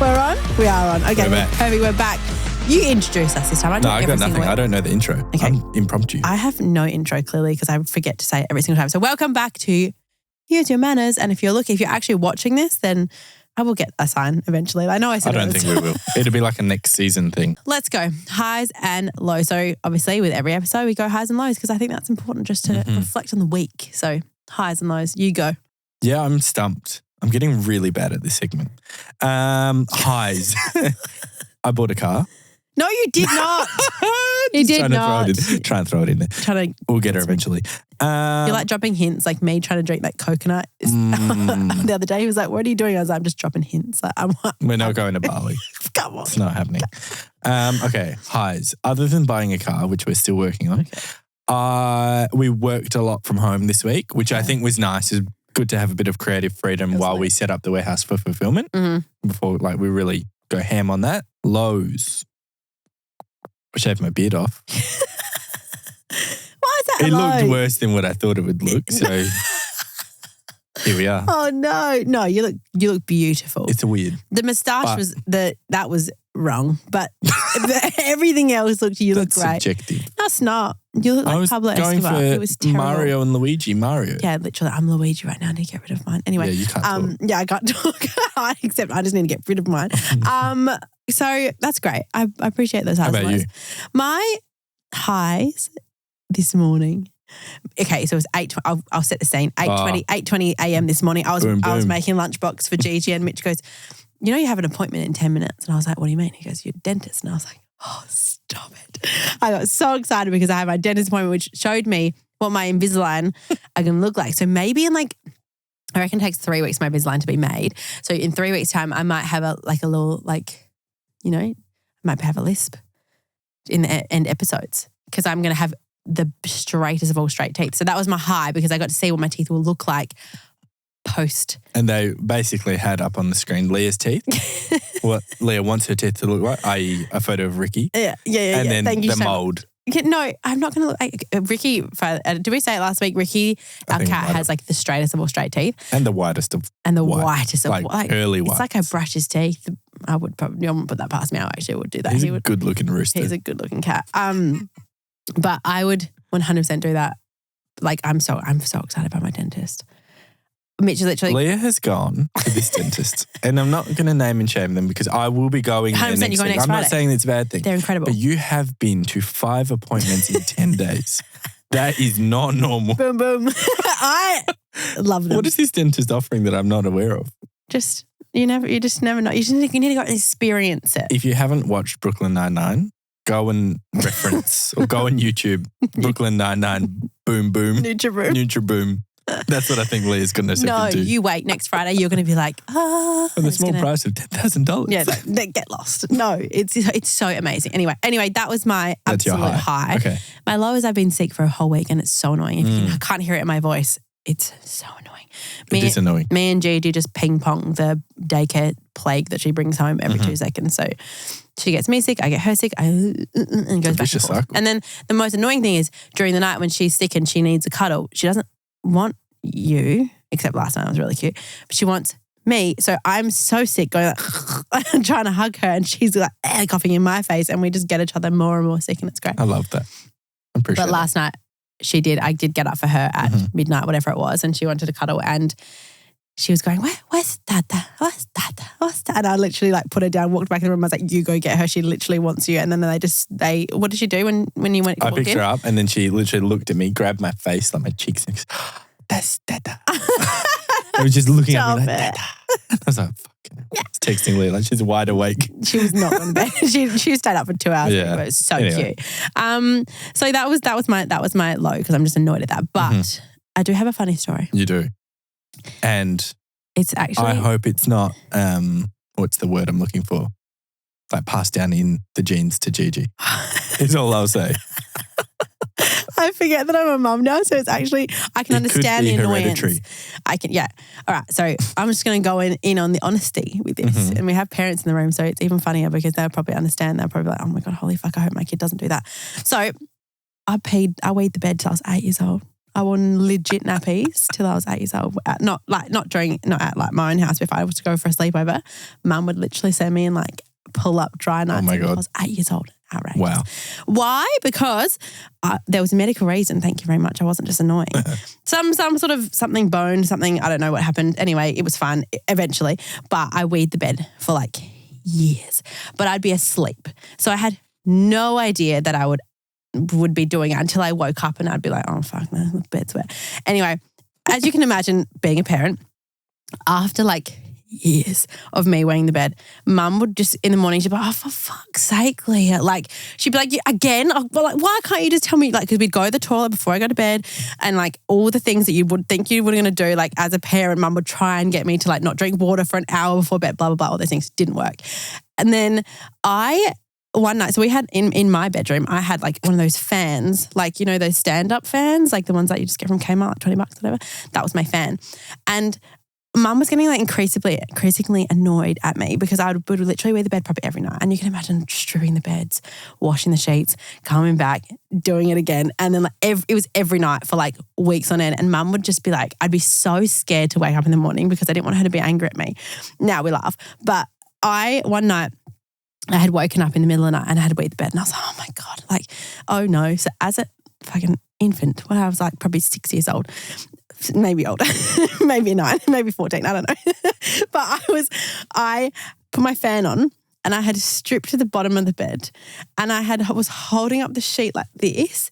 We're on? We are on. Okay, We're back. Perfect. We're back. You introduce us this time. I got nothing. I don't know the intro. Okay. I'm impromptu. I have no intro, clearly, because I forget to say it every single time. So welcome back to Here's Your Manners. And if you're actually watching this, then I will get a sign eventually. I know I said I don't think we will. It'll be like a next season thing. Let's go. Highs and lows. So obviously with every episode, we go highs and lows because I think that's important just to reflect on the week. So highs and lows. You go. Yeah, I'm stumped. I'm getting really bad at this segment. Highs. I bought a car. No, you did not. You did not. Try and throw it in there. We'll get her eventually. You're like dropping hints, like me trying to drink that coconut. The other day, he was like, "What are you doing?" I was like, "I'm just dropping hints." Like, We're not going to Bali. Come on. It's not happening. Okay, highs. Other than buying a car, which we're still working on, we worked a lot from home this week, which I think was nice. It's good to have a bit of creative freedom while we set up the warehouse for fulfillment before we really go ham on that. Lows. I shaved my beard off. Why is that It low? looked worse than what I thought it would look, so here we are. Oh no, you look beautiful. It's weird. The moustache that was wrong, but everything else look great. That's subjective. That's not. You look like Pablo Escobar. I was going It was for terrible. Mario and Luigi. Mario. Yeah, literally, I'm Luigi right now. I need to get rid of mine. Anyway, Yeah, you can't talk. Yeah, I can't talk. Except I just need to get rid of mine. So that's great. I appreciate those highs. How about you? My highs this morning. Okay, so it was 8. I'll set the scene. 8:20 a.m. this morning. I was making lunchbox for Gigi, and Mitch goes, "You know, you have an appointment in 10 minutes." And I was like, "What do you mean?" He goes, "You're a dentist." And I was like, "Oh, stop it!" I got so excited because I had my dentist appointment, which showed me what my Invisalign are going to look like. So maybe in I reckon it takes 3 weeks for my Invisalign to be made. So in 3 weeks' time, I might have a little I might have a lisp in the end episodes because I'm going to have the straightest of all straight teeth. So that was my high because I got to see what my teeth will look like post. And they basically had up on the screen Leah's teeth, what Leah wants her teeth to look like, i.e. a photo of Ricky. Yeah. And then Thank you the so mould. No, I'm not going to look like Ricky. Did we say it last week? Ricky, our cat, has the straightest of all straight teeth. And the whitest of whitest of curly white. It's like I brush his teeth. I would probably, I wouldn't put that past me. I actually would do that. He's a good-looking rooster. He's a good-looking cat. But I would 100% do that. I'm so excited about my dentist. Mitch is literally... Leah has gone to this dentist, and I'm not going to name and shame them because I will be going there next week. I'm not saying it's a bad thing. They're incredible. But you have been to 5 appointments in 10 days. That is not normal. Boom, boom. I love them. What is this dentist offering that I'm not aware of? You just never know. You need to go and experience it. If you haven't watched Brooklyn Nine-Nine, go and reference or go on YouTube, Brooklyn Nine-Nine, boom, boom. Nutriboom. That's what I think Leah's going to do. No, you wait. Next Friday, you're going to be like, For the small price of $10,000. Yeah, get lost. No, it's so amazing. Anyway, that was my absolute high. Okay. My low is I've been sick for a whole week and it's so annoying. If you can't hear it in my voice, it's so annoying. It is annoying. Me and Gigi just ping pong the daycare plague that she brings home every 2 seconds. So she gets me sick, I get her sick, and it goes back and forth. And then the most annoying thing is during the night when she's sick and she needs a cuddle, she doesn't want you, except last night I was really cute, but she wants me. So I'm so sick going like, trying to hug her and she's like coughing in my face and we just get each other more and more sick and it's great. I love that. I appreciate But last night I did get up for her at midnight, whatever it was, and she wanted to cuddle and she was going, where's Dada? Where's Dada? Where's Dada? And I literally put her down, walked back in the room. I was like, you go get her. She literally wants you. And then what did she do when you went? I picked her up and then she literally looked at me, grabbed my face, like my cheeks, and goes, that's Dada. I was just looking at me like, Dada. I was like, fuck. I was texting Leah, like she's wide awake. She was not going to bed. She stayed up for 2 hours. Yeah. It was so cute. So that was my low because I'm just annoyed at that. But I do have a funny story. You do. And it's actually... I hope it's not, what's the word I'm looking for? Like passed down in the genes to Gigi. Is all I'll say. I forget that I'm a mum now, so it's actually, I can understand the annoyance. Hereditary. All right, so I'm just going to go in on the honesty with this. And we have parents in the room, so it's even funnier because they'll probably understand. They'll probably be like, oh my God, holy fuck, I hope my kid doesn't do that. So I weed the bed till I was 8 years old. I wore legit nappies till I was 8 years old. Not at like my own house. If I was to go for a sleepover, Mum would literally send me and like pull up dry nights. Oh my God. I was 8 years old. Outrageous. Wow. Why? Because there was a medical reason. Thank you very much. I wasn't just annoying. Some sort of something bone, something, I don't know what happened. Anyway, it was fine eventually. But I weed the bed for like years. But I'd be asleep. So I had no idea that I would be doing it until I woke up and I'd be like, oh, fuck, no, the bed's wet. Anyway, as you can imagine, being a parent, after like years of me wearing the bed, Mum would just in the morning, she'd be like, oh, for fuck's sake, Leah. Like, she'd be like, again? Well, like, why can't you just tell me? Like, because we'd go to the toilet before I go to bed and like all the things that you would think you were going to do, like as a parent, Mum would try and get me to like not drink water for an hour before bed, blah, blah, blah. All those things didn't work. And then one night, so we had in my bedroom, I had like one of those fans, like, you know, those stand-up fans, like the ones that you just get from Kmart, like $20, whatever. That was my fan. And Mum was getting like increasingly annoyed at me because I would literally wear the bed proper every night. And you can imagine stripping the beds, washing the sheets, coming back, doing it again. And then like it was every night for like weeks on end. And Mum would just be like, I'd be so scared to wake up in the morning because I didn't want her to be angry at me. Now we laugh. But one night, I had woken up in the middle of the night and I had to weed the bed and I was like, oh my God, like, oh no. So as a fucking infant, when I was like probably 6 years old, maybe older, maybe 9, maybe 14, I don't know. But I put my fan on and I had stripped to the bottom of the bed and I was holding up the sheet like this.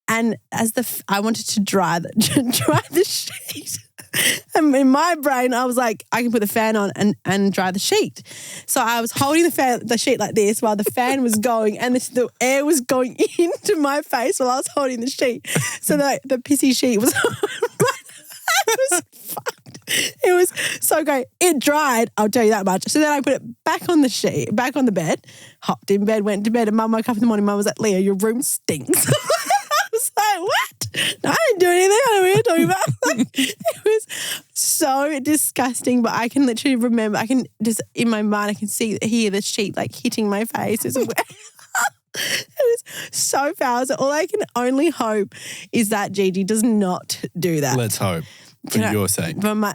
And as I wanted to dry the sheet. And in my brain, I was like, I can put the fan on and dry the sheet. So I was holding the sheet like this while the fan was going and the air was going into my face while I was holding the sheet. So the pissy sheet was it was fucked. It was so great. It dried, I'll tell you that much. So then I put it back on the bed, hopped in bed, went to bed, and Mum woke up in the morning. Mum was like, Leah, your room stinks. I was like, what? No, I didn't do anything. I don't know what you're talking about. Like, it was so disgusting, but I can literally remember, I can just, in my mind, I can hear the sheet like hitting my face. It was so foul. So all I can only hope is that Gigi does not do that. Let's hope. For your sake. For my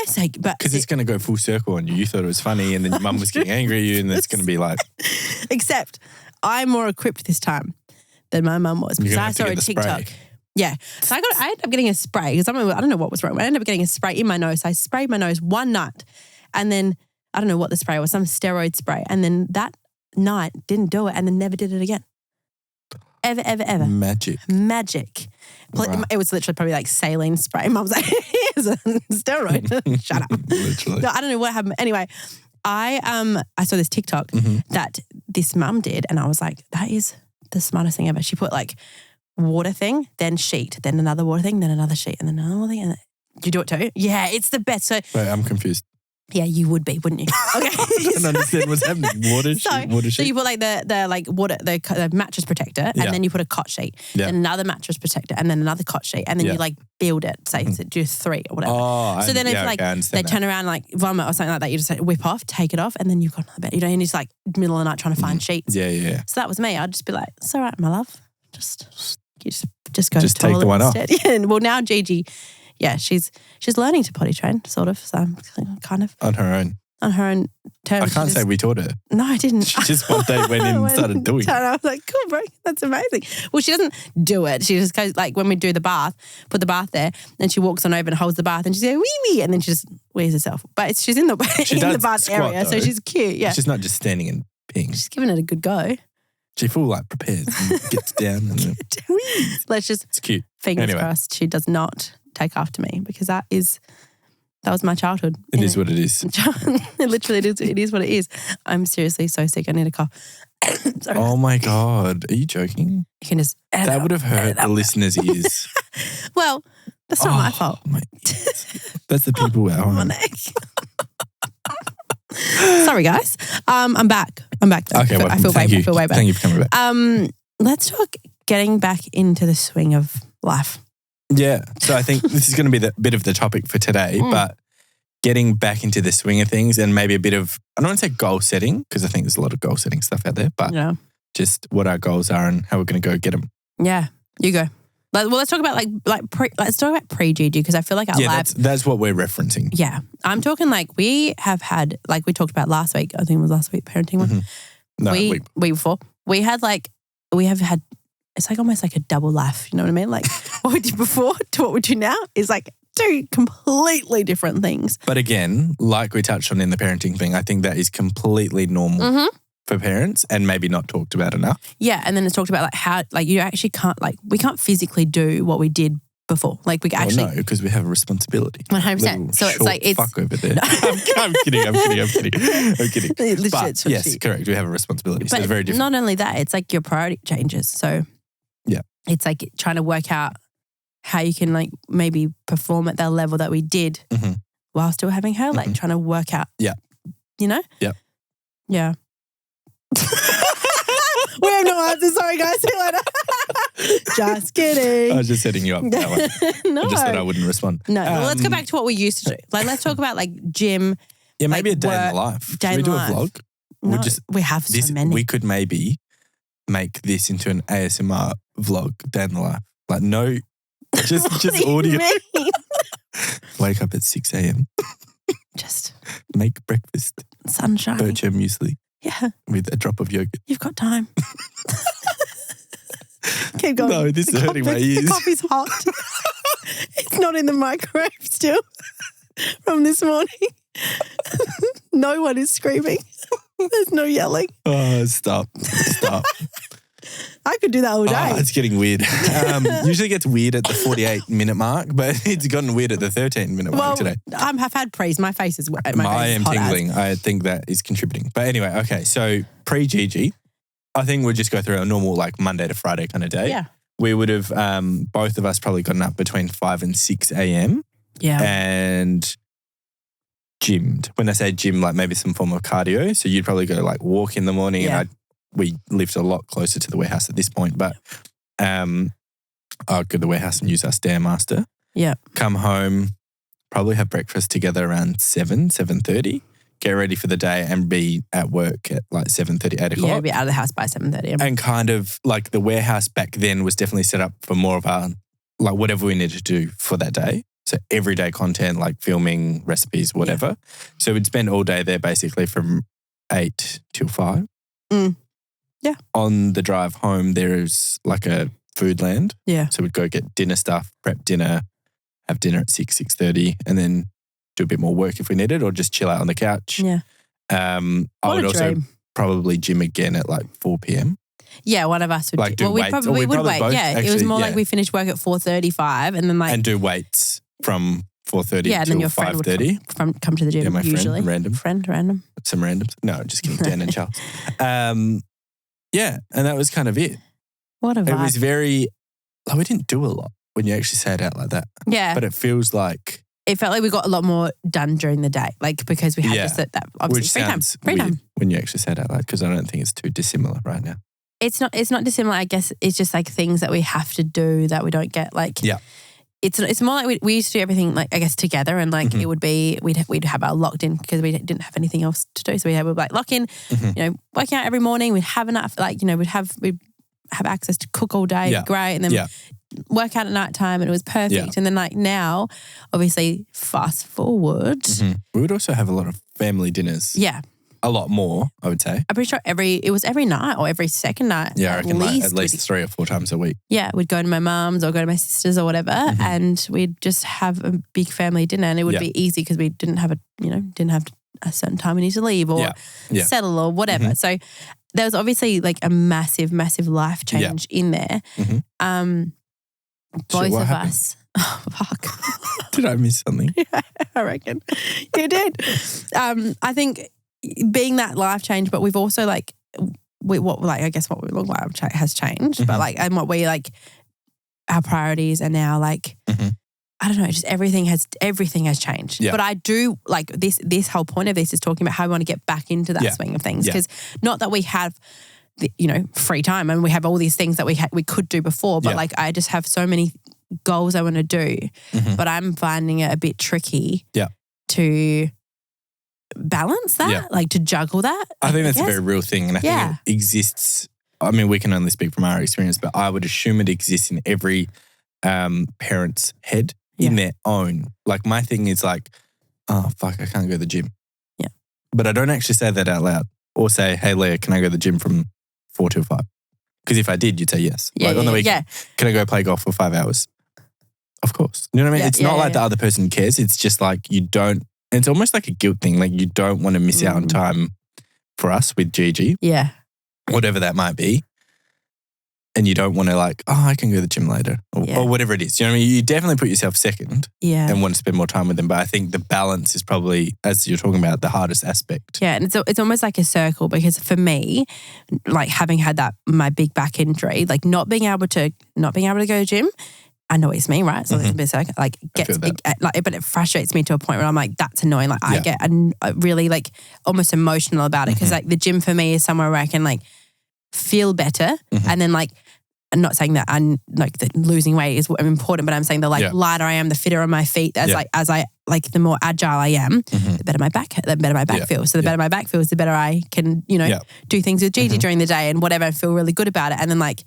sake. Because it's going to go full circle on you. You thought it was funny and then your mum was getting angry at you and it's going to be like. Except I'm more equipped this time than my mum was because I saw a TikTok. Spray. Yeah. So I ended up getting a spray because I don't know what was wrong. I ended up getting a spray in my nose. I sprayed my nose one night and then I don't know what the spray was, some steroid spray. And then that night didn't do it and then never did it again. Ever. Magic. Wow. It was literally probably like saline spray. Mum's like, here's a steroid. Shut up. Literally. No, I don't know what happened. Anyway, I saw this TikTok that this mum did and I was like, that is the smartest thing ever. She put like water thing, then sheet, then another water thing, then another sheet, and then another thing. And do you do it too? Yeah, it's the best. So wait, I'm confused. Yeah, you would be, wouldn't you? Okay. I don't understand what's happening. Water sheet. So you put like the like water, the mattress protector, and then you put a cot sheet, then another mattress protector, and then another cot sheet, and then you like build it. Say do 3 or whatever. Oh, so then if like they turn around like vomit or something like that, you just like whip off, take it off, and then you've got another bed. You know, and it's like middle of the night trying to find sheets. Yeah. So that was me. I'd just be like, "It's all right, my love. Just go to the toilet take the one instead." Yeah. And well, now Gigi, she's learning to potty train, sort of. So I'm kind of on her own. On her own terms. I can't say we taught her. No, I didn't. She just one day went in and started doing it. I was like, cool, bro, that's amazing. Well, she doesn't do it. She just goes, like when we do the bath, put the bath there, then she walks on over and holds the bath and she says, wee wee, and then she just wears herself. But she's in the bath area, so she's cute. Yeah. She's not just standing and peeing. She's giving it a good go. She full like prepares and gets down. And then, let's just, it's cute. Fingers crossed she does not take after me because that was my childhood. It is what it is. It literally it is what it is. I'm seriously so sick. I need a cough. Sorry. Oh my God. Are you joking? You can just that would have hurt the listeners' ears. Well, that's not my fault. That's the people at home. My neck. Sorry, guys. I'm back. Though. Okay, I feel way better. Thank you for coming back. Let's talk getting back into the swing of life. Yeah. So I think this is going to be the bit of the topic for today, but getting back into the swing of things and maybe a bit of, I don't want to say goal setting because I think there's a lot of goal setting stuff out there, but just what our goals are and how we're going to go get them. Yeah. You go. Let's talk about let's talk about pre-Gigi because I feel like our lives. That's what we're referencing. Yeah, I'm talking like we have had like we talked about last week. I think it was last week parenting one. No, week before we have had. It's like almost like a double life. You know what I mean? Like what we did before to what we do now is like two completely different things. But again, like we touched on in the parenting thing, I think that is completely normal. For parents and maybe not talked about enough. Yeah, and then it's talked about like how like you actually can't like we can't physically do what we did before. Like we actually no, because we have a responsibility. 100%. So it's like it's fuck over there. I'm kidding. Legit, but yes, correct. We have a responsibility. So but it's very different. Not only that, it's like your priority changes. So yeah, it's like trying to work out how you can like maybe perform at that level that we did while still having her. Like trying to work out. Yeah. You know. Yeah. Yeah. We have no answers. Sorry, guys. See you later. Just kidding. I was just setting you up that way. No. I just thought I wouldn't respond. No. Well, let's go back to what we used to do. Like, let's talk about like gym. Yeah, maybe like, a day in the life. Should we do a vlog? No, we have so many. We could maybe make this into an ASMR vlog, day in the life. Like no, just audio. Wake up at 6 a.m. Just make breakfast. Sunshine. Bircher muesli. Yeah. With a drop of yogurt. You've got time. Keep going. No, this is hurting my ears. The coffee's hot. It's not in the microwave still from this morning. No one is screaming. There's no yelling. Oh, stop. I could do that all day. Oh, it's getting weird. Usually gets weird at the 48-minute mark, but it's gotten weird at the 13-minute mark today. I've had praise. My face is wet. I am tingling. I think that is contributing. But anyway, okay. So pre-Gigi, I think we'll just go through a normal like Monday to Friday kind of day. Yeah. We would have, both of us probably gotten up between 5 and 6 a.m. Yeah. And gymmed. When I say gym, like maybe some form of cardio. So you'd probably go like walk in the morning and we lived a lot closer to the warehouse at this point, but I'd go to the warehouse and use our Stairmaster. Yeah. Come home, probably have breakfast together around 7:30, get ready for the day and be at work at like 7:30, 8 o'clock. Yeah, be out of the house by 7:30. And kind of like the warehouse back then was definitely set up for more of our, like whatever we needed to do for that day. So everyday content like filming, recipes, whatever. Yeah. So we'd spend all day there basically from 8 till 5. Yeah. On the drive home, there is like a food land. Yeah. So we'd go get dinner stuff, prep dinner, have dinner at 6:30 and then do a bit more work if we needed or just chill out on the couch. Yeah. I would also probably gym again at like 4 p.m. Yeah, one of us would like do weights. We would wait. Both, yeah, actually, it was more like we finished work at 4:35 and then like... And do weights from 4:30 and then your friend 5:30. Would come to the gym my usually. Random. Some randoms. No, just kidding. Dan and Charles. Yeah, and that was kind of it. What a vibe. It was very, like we didn't do a lot when you actually say it out like that. Yeah. But it feels like. It felt like we got a lot more done during the day, like because we had just that obviously free time. When you actually say it out loud, because I don't think it's too dissimilar right now. It's not dissimilar, I guess. It's just like things that we have to do that we don't get like. Yeah. It's more like we used to do everything like I guess together and like it would be we'd have our locked in because we didn't have anything else to do, so we'd like lock in, working out every morning. We'd have enough we'd have access to cook all day, great, and then work out at night time and it was perfect. Yeah. And then like now, obviously fast forward, we would also have a lot of family dinners. Yeah. A lot more, I would say. I'm pretty sure it was every night or every second night. Yeah, I reckon at least 3 or 4 times a week. Yeah, we'd go to my mum's or go to my sister's or whatever, and we'd just have a big family dinner, and it would be easy because we didn't have a certain time we need to leave or settle or whatever. So there was obviously like a massive, massive life change in there. Both of us. Oh, fuck. Did I miss something? Yeah, I reckon you did. I think. Being that life change, but we've also I guess what we look like has changed, but like and what we like our priorities are now like I don't know, just everything has changed. Yeah. But I do like this whole point of this is talking about how we want to get back into that swing of things because not that we have free time and we have all these things that we could do before, but like I just have so many goals I want to do, but I'm finding it a bit tricky to balance that, like to juggle that. I think that's a very real thing and I think it exists. I mean, we can only speak from our experience, but I would assume it exists in every parents' head in their own. Like my thing is like, oh, fuck, I can't go to the gym. Yeah. But I don't actually say that out loud or say, hey, Leah, can I go to the gym from 4 till 5? Because if I did, you'd say yes. Yeah, like on the weekend, can I go play golf for 5 hours? Of course. You know what I mean? It's not like the other person cares. It's just like you don't, it's almost like a guilt thing. Like you don't want to miss out on time for us with Gigi. Yeah. Whatever that might be. And you don't want to like, oh, I can go to the gym later or whatever it is. You know what I mean? You definitely put yourself second and want to spend more time with them. But I think the balance is probably, as you're talking about, the hardest aspect. Yeah, and it's almost like a circle because for me, like having had that, my big back injury, like not being able to go to the gym annoys me, right? So it's a bit like but it frustrates me to a point where I'm like, that's annoying. Like I get really like almost emotional about it because like the gym for me is somewhere where I can like feel better and then like, I'm not saying that I'm like the losing weight is important, but I'm saying the like lighter I am, the fitter on my feet, as I the more agile I am, the better my back feels. So the better my back feels, the better I can, do things with Gigi during the day and whatever, and feel really good about it. And then like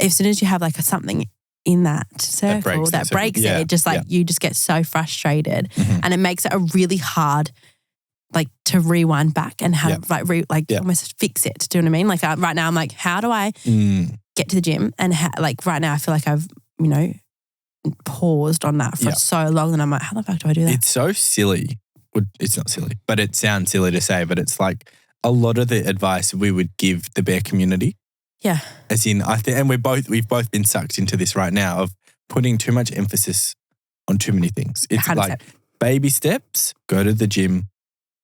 as soon as you have like something in that circle that breaks it, just like you just get so frustrated and it makes it a really hard like to rewind back and have almost fix it. Do you know what I mean? Like right now I'm like, how do I get to the gym? And like right now I feel like I've, paused on that for so long and I'm like, how the fuck do I do that? It's so silly. Well, it's not silly, but it sounds silly to say, but it's like a lot of the advice we would give the bear community. Yeah. As in, I think, and we've both been sucked into this right now of putting too much emphasis on too many things. It's 100%. Like baby steps, go to the gym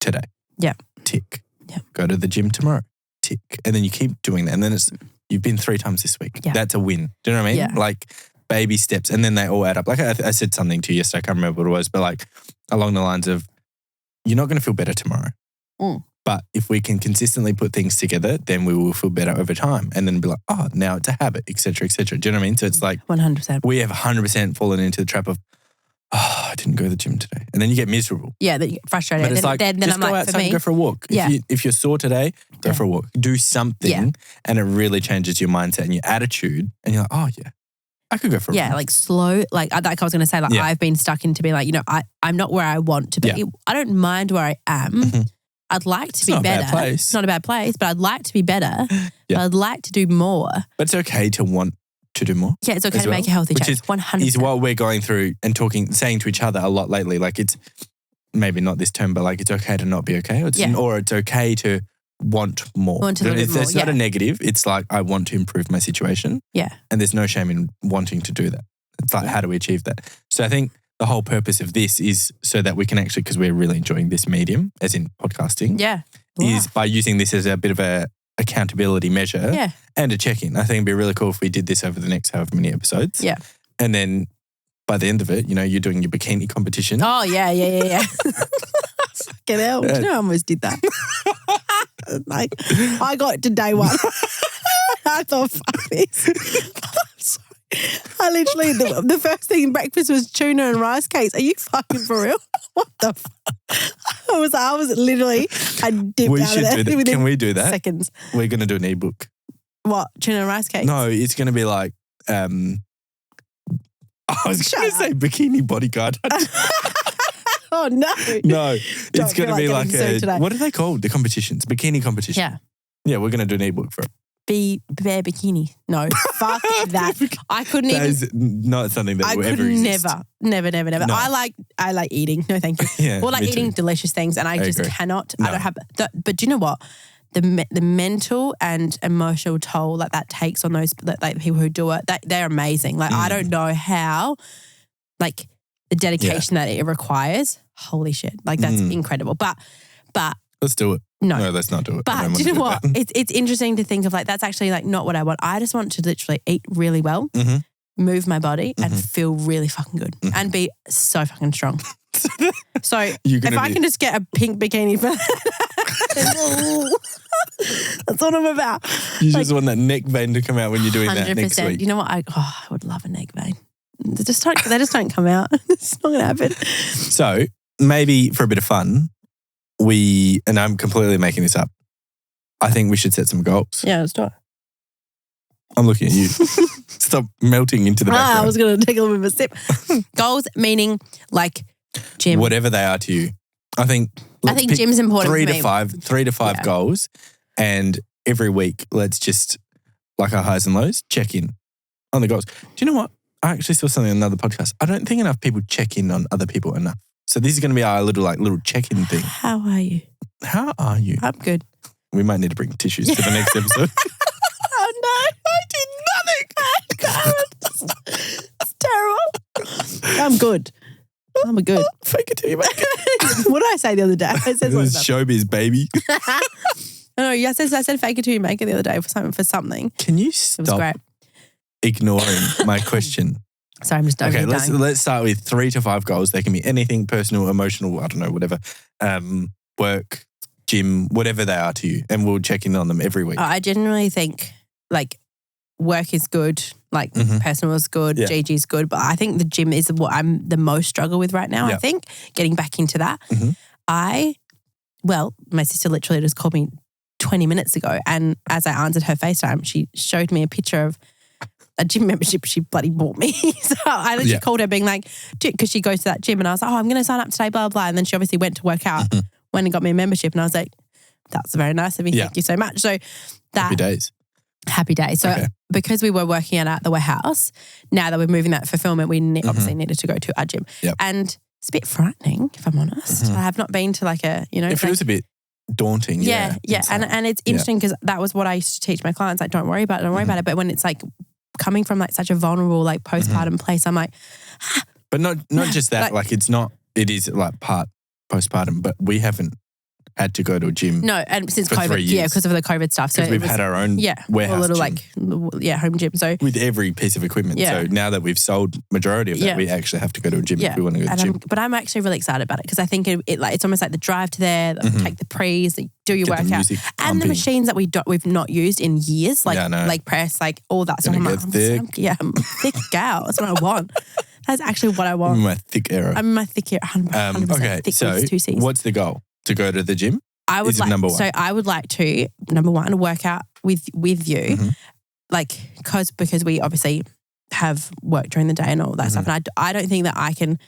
today. Yeah. Tick. Yeah. Go to the gym tomorrow. Tick. And then you keep doing that. And then you've been 3 times this week. Yeah. That's a win. Do you know what I mean? Yeah. Like baby steps. And then they all add up. Like I said something to you yesterday, I can't remember what it was, but like along the lines of, you're not going to feel better tomorrow. But if we can consistently put things together, then we will feel better over time. And then be like, oh, now it's a habit, et cetera, et cetera. Do you know what I mean? So it's like 100%. We have 100% fallen into the trap of, oh, I didn't go to the gym today. And then you get miserable. Yeah, then you get frustrated. But it's then just I'm go outside and go for a walk. If you're sore today, go for a walk. Do something and it really changes your mindset and your attitude. And you're like, oh, yeah, I could go for a walk. Like slow. Like I was going to say, like I've been stuck into being like, I'm not where I want to be. Yeah. I don't mind where I am. I'd like to be better. It's not a bad place, but I'd like to be better. But I'd like to do more. But it's okay to want to do more. Yeah, it's okay to make a healthy change. 100%. Is what we're going through and saying to each other a lot lately. Like it's maybe not this term, but like it's okay to not be okay. Or it's okay to want more. It's not a negative. It's like I want to improve my situation. Yeah. And there's no shame in wanting to do that. It's like how do we achieve that? So I think the whole purpose of this is so that we can actually, because we're really enjoying this medium, as in podcasting, is by using this as a bit of a accountability measure and a check-in. I think it'd be really cool if we did this over the next however many episodes. Yeah. And then by the end of it, you're doing your bikini competition. Oh, yeah. Fucking hell. I almost did that. Like, I got to day 1. I thought, fuck this. I literally, the first thing in breakfast was tuna and rice cakes. Are you fucking for real? What the fuck? I was literally, I dipped out of there. Can we do that? Seconds. We're going to do an ebook. What? Tuna and rice cakes? No, it's going to be like, I was going to say bikini bodyguard. Oh, no. No, it's going to be like what are they called? The competitions, bikini competition. Yeah. Yeah, we're going to do an ebook for it. Bear bikini. No, fuck that. I couldn't even. That is not something that will ever exist. Never. No. I like eating. No, thank you. Yeah, well, like eating delicious things, and I just cannot. No. I don't have. But do you know what? The mental and emotional toll that takes on those like people who do it, they're amazing. Like I don't know how, like the dedication that it requires. Holy shit! Like that's incredible. But let's do it. No, let's not do it. But do you know what? It's interesting to think of like that's actually like not what I want. I just want to literally eat really well, move my body and feel really fucking good and be so fucking strong. So if I can just get a pink bikini for that's what I'm about. You just want that neck vein to come out when you're doing 100%. That next week. You know what? I would love a neck vein. They just don't come out. It's not going to happen. So maybe for a bit of fun, and I'm completely making this up, I think we should set some goals. Yeah, let's do it. I'm looking at you. Stop melting into the background. I was going to take a little bit of a sip. Goals meaning like gym. Whatever they are to you. I think gym's important for me. 3 to 5 goals, and every week let's just, like our highs and lows, check in on the goals. Do you know what? I actually saw something on another podcast. I don't think enough people check in on other people enough. So this is going to be our little check-in thing. How are you? How are you? I'm good. We might need to bring tissues for the next episode. Oh no, I did nothing. It's terrible. I'm good. I'm good. Fake it till you make it. What did I say the other day? I said it was showbiz, baby. No, I said fake it till you make it the other day for something. Can you stop ignoring my question? Sorry, I'm just okay. Let's start with 3 to 5 goals. They can be anything, personal, emotional, I don't know, whatever. Work, gym, whatever they are to you, and we'll check in on them every week. I genuinely think like work is good, like personal is good, Gigi's good, but I think the gym is what I'm the most struggle with right now. I think getting back into that. My sister literally just called me 20 minutes ago, and as I answered her FaceTime, she showed me a picture of a gym membership she bloody bought me. So I literally called her being like, because she goes to that gym, and I was like, I'm going to sign up today, blah, blah. And then she obviously went to work out, went and got me a membership, and I was like, that's very nice of you. Thank you so much. So that Happy days. So because we were working at the warehouse, now that we're moving that fulfillment, we obviously needed to go to our gym. And it's a bit frightening, if I'm honest. I have not been to like a, it feels a bit daunting. Yeah. And it's interesting because that was what I used to teach my clients, like, don't worry about it. But when it's like coming from like such a vulnerable, like postpartum place, I'm like, but not just that, like it is like part postpartum, but we haven't had to go to a gym. No, and since for COVID, 3 years. because of the COVID stuff. So we've had our own warehouse a little gym. home gym. So with every piece of equipment. So now that we've sold majority of that, we actually have to go to a gym if we want to go to the gym. But I'm actually really excited about it because I think it's almost like the drive to there, take the pre's, do your workout, and the machines that we've not used in years, like press, like all that stuff. I'm like, I'm a thick gal. That's what I want. That's actually what I want. I'm my thick era. 100%. Okay, thick so 2 C's. What's the goal? To go to the gym? I would number one. So I would like to, number one, work out with you, because we obviously have work during the day and all that stuff. And I don't think that I can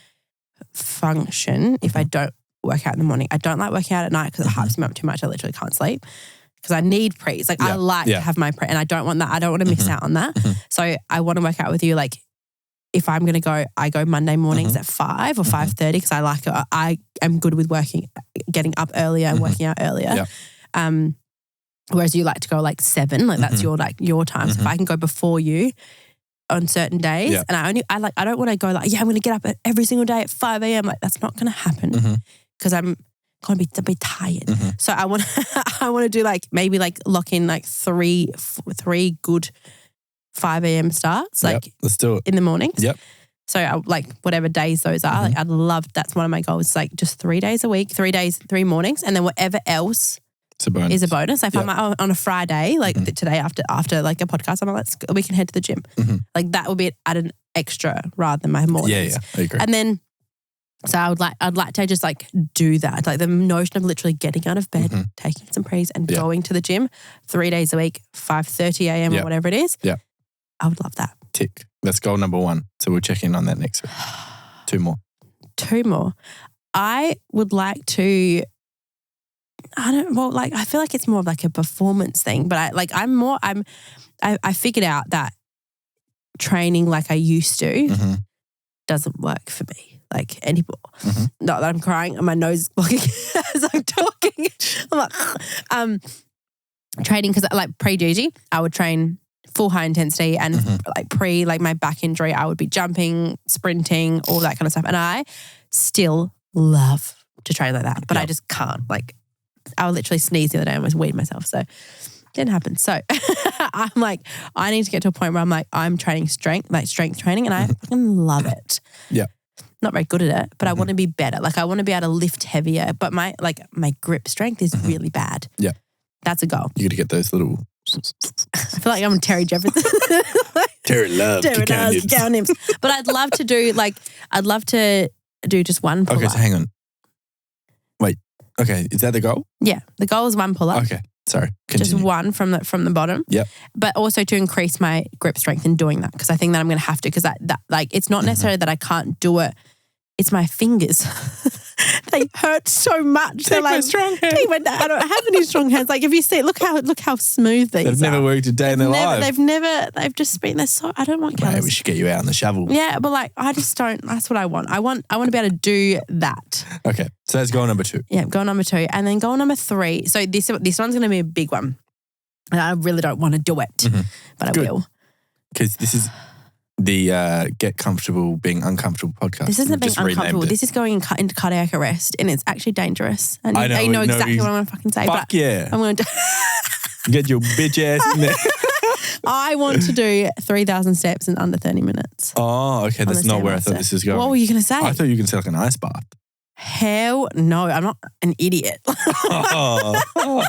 function if I don't work out in the morning. I don't like working out at night because it hypes me up too much. I literally can't sleep because I need pre's. Like I like to have my pre, and I don't want that. I don't want to miss out on that. So I want to work out with you, like, if I'm going to go, I go Monday mornings at 5 or 5:30 because I like it. I am good with getting up earlier and working out earlier. Whereas you like to go like 7, like that's your time. So if I can go before you on certain days, and I don't want to go like, I'm going to get up every single day at 5 a.m. Like that's not going to happen because I'm going to be tired. So I want to do like maybe like lock in like three good 5 a.m. starts, like let's do it in the mornings. So I, like whatever days those are, like I'd love, that's one of my goals, like just 3 days a week, 3 days, 3 mornings, and then whatever else is a bonus. If I'm on a Friday, like today after like a podcast, I'm like, we can head to the gym. Like that would be at an extra rather than my mornings. I agree. And then, so I'd like to just like do that. Like the notion of literally getting out of bed, taking some pre's and going to the gym 3 days a week, 5:30 a.m. or whatever it is. I would love that. Tick. That's goal number 1. So we'll check in on that next week. 2 more. 2 more. I would like to, I feel like it's more of like a performance thing, but I figured out that training like I used to doesn't work for me like anymore. Not that I'm crying and my nose is blocking as I'm talking. I'm like, training, because like pre-Gigi, I would train full high intensity, and like my back injury, I would be jumping, sprinting, all that kind of stuff. And I still love to train like that, but I just can't. Like I would literally sneeze the other day and almost weed myself. So it didn't happen. So I'm like, I need to get to a point where I'm like, I'm training strength training, and I fucking love it. Not very good at it, but I want to be better. Like I want to be able to lift heavier, but my grip strength is really bad. That's a goal. You got to get those little. I feel like I'm Terry Jefferson. Terry loves down hips. But I'd love to do just one pull-up. Okay, so hang on. Wait. Okay, is that the goal? Yeah, the goal is one pull-up. Okay. Sorry, just continue. one from the bottom. Yep. But also to increase my grip strength in doing that, because I think that I'm going to have to, because that like it's not necessarily that I can't do it. It's my fingers. They hurt so much. They're like strong hands. I don't have any strong hands. Like if you see, look how smooth these are. They've never worked a day in their life. They've just been there. So I don't want callus. Mate, we should get you out on the shovel. Yeah, but like I just don't. That's what I want. I want to be able to do that. Okay, so that's goal number 2. Yeah, goal number 2, and then goal number 3. So this one's going to be a big one, and I really don't want to do it, but I will. Because this is the Get Comfortable Being Uncomfortable podcast. This isn't being uncomfortable. This is going into cardiac arrest, and it's actually dangerous. And I know, you know exactly what I'm going to fucking say. Fuck yeah. I'm going to get your bitch ass in there. I want to do 3,000 steps in under 30 minutes. Oh, okay. That's not where I thought this was going. What were you going to say? I thought you were going to say like an ice bath. Hell no. I'm not an idiot. Oh. No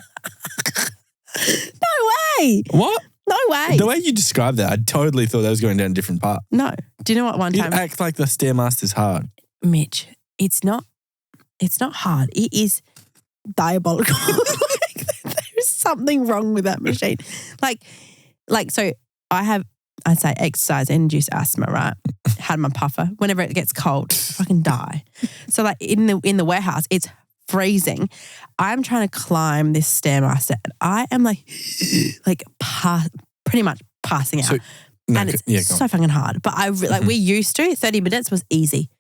way. What? No way. The way you described that, I totally thought that was going down a different path. No. Do you know what one You time? act like the Stairmaster's hard. Mitch, it's not hard. It is diabolical. There's something wrong with that machine. Like so I'd say exercise-induced asthma, right? Had my puffer. Whenever it gets cold, I fucking die. So like in the warehouse, it's freezing. I'm trying to climb this Stairmaster and I am pretty much passing out. So, and it's so fucking hard. But we used to, 30 minutes was easy.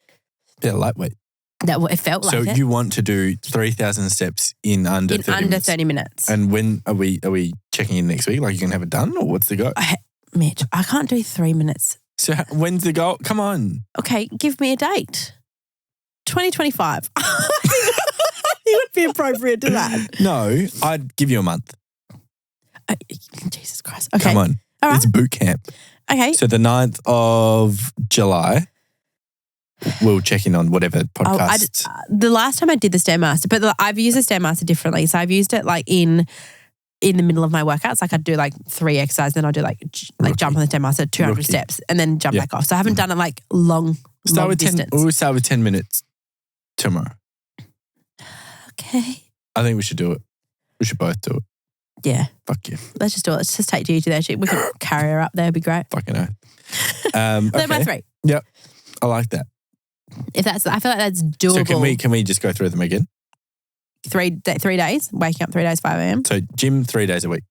Yeah, lightweight. It felt like so it. you want to do 3,000 steps in under 30 minutes? 30 minutes. And when are we checking in next week? Like you can have it done or what's the goal? Mitch, I can't do 3 minutes. So when's the goal? Come on. Okay, give me a date. 2025. You would be appropriate to that. No, I'd give you a month. Jesus Christ. Okay. Come on. All right. It's boot camp. Okay. So the 9th of July, we'll check in on whatever podcast. The last time I did the Stairmaster, but I've used the Stairmaster differently. So I've used it like in the middle of my workouts. Like I'd do like 3 exercises, then I'll do like jump on the Stairmaster, 200 steps, and then jump back off. So I haven't done it like long distance. We'll start with 10 minutes tomorrow. Okay. I think we should do it. We should both do it. Yeah. Fuck you. Let's just do it. Let's just take Gigi there. We could carry her up there. It'd be great. Fucking hell. They're my 3. Yep. I like that. I feel like that's doable. So can we just go through them again? 3 days, waking up 3 days, 5 a.m. So gym 3 days a week.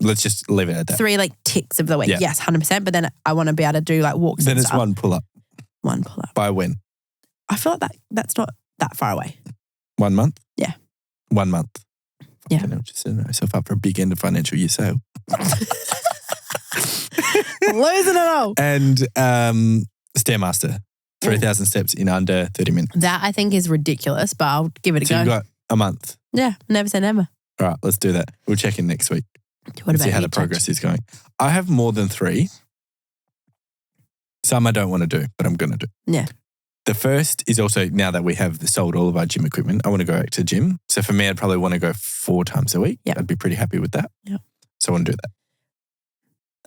Let's just leave it at that. 3 like ticks of the week. Yeah. Yes, 100%. But then I want to be able to do like walks. Then and it's stuff. 1 pull-up. 1 pull-up. By when? I feel like that's not that far away. 1 month? Yeah. 1 month. Yeah. Okay, just setting myself up for a big end of financial year sale. Losing it all. And Stairmaster, 3,000 steps in under 30 minutes. That I think is ridiculous, but I'll give it a So go. you've got a month. Yeah, never say never. All right, let's do that. We'll check in next week. What about see how you, the progress is going. I have more than 3. Some I don't want to do, but I'm going to do. Yeah. The first is also, now that we have sold all of our gym equipment, I want to go back to gym. So for me, I'd probably want to go 4 times a week. Yep. I'd be pretty happy with that. Yep. So I want to do that.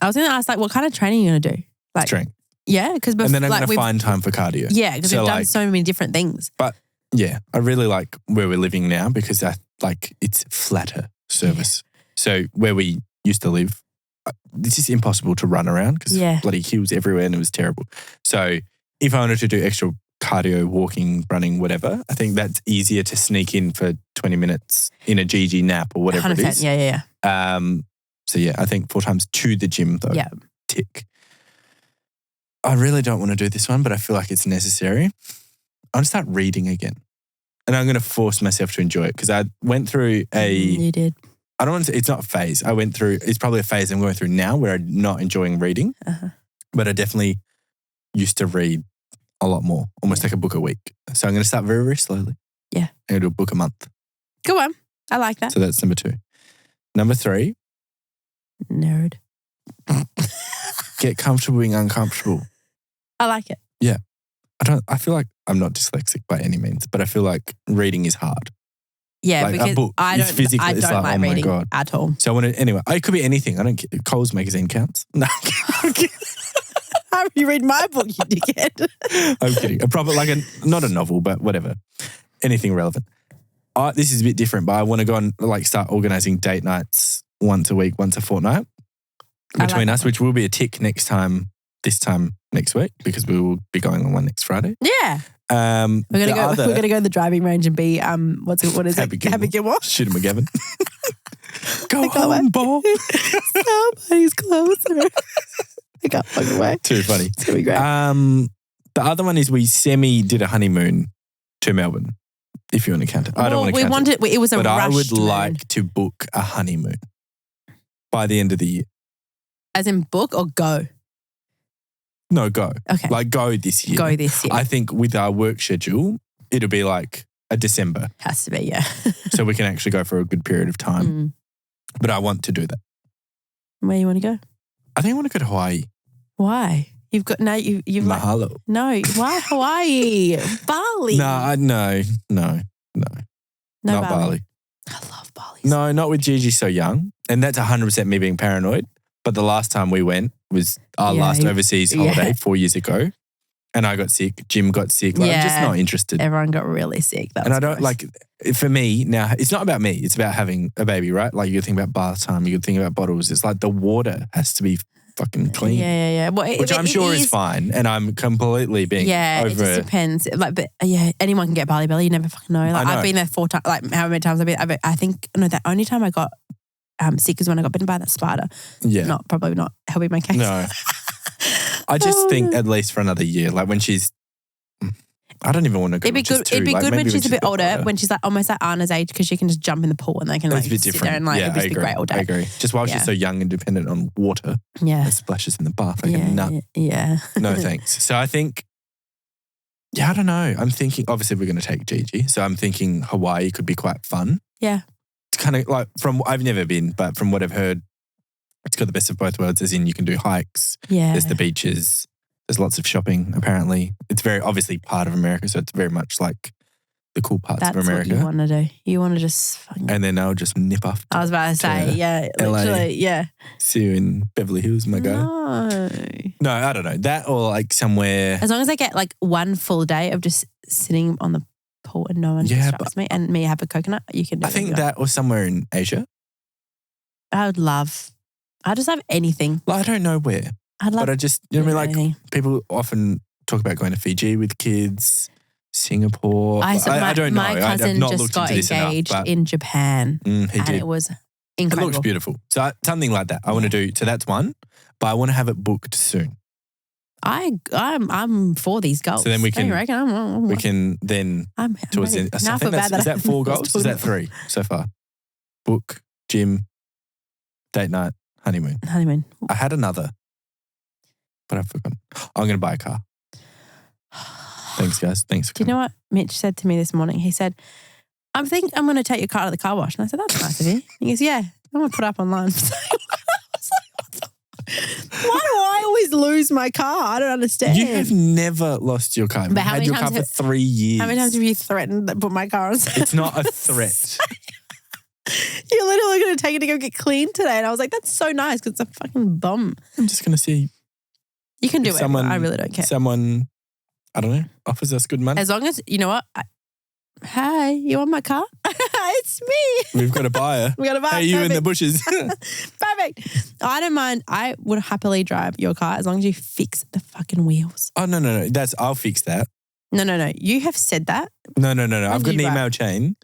I was going to ask, like, what kind of training are you going to do? Like, Strength. Yeah, because and then I'm going to find time for cardio. Yeah, because we've done so many different things. But yeah, I really like where we're living now because it's flatter service. Yeah. So where we used to live, it's just impossible to run around because bloody hills everywhere and it was terrible. So if I wanted to do extra cardio, walking, running, whatever, I think that's easier to sneak in for 20 minutes in a Gigi nap or whatever 100%, it is. Yeah. So yeah, I think 4 times to the gym though. Yeah. Tick. I really don't want to do this one, but I feel like it's necessary. I'm going to start reading again. And I'm going to force myself to enjoy it because I went through You did. I don't want to, it's not a phase. I went through, it's probably a phase I'm going through now where I'm not enjoying reading. Uh-huh. But I definitely used to read a lot more, almost like a book a week. So I'm going to start very, very slowly. Yeah. I'm going to do a book a month. Go on. I like that. So that's number 2. Number 3. Nerd. Get comfortable being uncomfortable. I like it. Yeah. I feel like I'm not dyslexic by any means, but I feel like reading is hard. Yeah, like because I don't like reading God. at all. So I want to, anyway, it could be anything. I don't care. Coles magazine counts. No. You read my book, you dickhead. I'm kidding. A proper, not a novel, but whatever. Anything relevant. this is a bit different, but I want to go and like start organising date nights once a week, once a fortnight between us, which will be a tick this time next week because we will be going on one next Friday. Yeah. We're gonna go to the driving range and be what is Happy it? Gilmore. Happy Gilmore. Shoot him, McGavin. Go home, Bob. Somebody's closer. I can't fucking wait. Too funny. It's gonna be great. The other one is we did a honeymoon to Melbourne. If you want to count it, I don't want to count it. It was a but rushed I would moon. like to book a honeymoon by the end of the year. As in book or go? No, go. Okay. Like go this year. Go this year. I think with our work schedule, it'll be like a December. Has to be, yeah. So we can actually go for a good period of time. Mm. But I want to do that. Where you want to go? I think I want to go to Hawaii. Why? You've got you've Mahalo. No, why Hawaii? Bali. No. Not Bali. I love Bali. No, not with Gigi so young. And that's 100% me being paranoid. But the last time we went was our last overseas holiday 4 years ago. And I got sick. Jim got sick. Like, I'm just not interested. Everyone got really sick. And I don't for me now, it's not about me. It's about having a baby, right? Like you think about bath time, you think about bottles. It's like the water has to be fucking clean. Yeah. Well, which I'm sure is fine. And I'm completely being over. It just depends. Like, but anyone can get Bali belly. You never fucking know. Like I've been there 4 times. Like how many times I've been? I think the only time I got sick is when I got bitten by that spider. Yeah. Probably not helping my case. No. I just think at least for another year, like when she's, I don't even want to go. It'd be good when she's a bit older, when she's like almost like Anna's age, because she can just jump in the pool and they can like sit there and like it'd just be great all day. I agree. Just while she's so young and dependent on water, and splashes in the bath like a nut. Yeah. No thanks. So I think, I don't know. I'm thinking, obviously we're going to take Gigi, so I'm thinking Hawaii could be quite fun. Yeah. It's kind of like I've never been, but from what I've heard, it's got the best of both worlds, as in you can do hikes. Yeah. There's the beaches. There's lots of shopping, apparently. It's very obviously part of America, so it's very much like the cool parts of America. That's what you want to do. You want to just fucking... And then I'll just nip off. I was about to say, LA. Literally, See you in Beverly Hills, my guy. No, I don't know. That or like somewhere... As long as I get like one full day of just sitting on the pool and no one distracts me and me have a coconut, you can do it. I think that or somewhere in Asia. I would love... I just love anything. Like, I don't know where. I'd love. But I just, you know what I mean? Like, people often talk about going to Fiji with kids, Singapore. I don't know. My cousin just got engaged in Japan. He did. It was incredible. It looks beautiful. So something like that I want to do. So that's one, but I want to have it booked soon. I'm for these goals. So then we can, we can then, towards the end. Is that 4 goals? Is that 3 so far? Book, gym, date night, honeymoon. I had another, but I've forgotten. I'm going to buy a car. Thanks, guys. Thanks for coming. Do you know what Mitch said to me this morning? He said, I think I'm going to take your car to the car wash. And I said, that's nice of you. He goes, yeah, I'm going to put it up online. Why do I always lose my car? I don't understand. You have never lost your car. You've had your car for 3 years. How many times have you threatened to put my car on sale? It's not a threat. You're literally going to take it to go get cleaned today. And I was like, that's so nice because it's a fucking bum. I'm just going to see. You can do it. I really don't care. Someone, I don't know, offers us good money. As long as, you know what? Hi, you want my car? It's me. We've got a buyer. We've got a buyer. Hey, you in the bushes. Perfect. I don't mind. I would happily drive your car as long as you fix the fucking wheels. Oh, no. I'll fix that. No. You have said that. No. I've got an email chain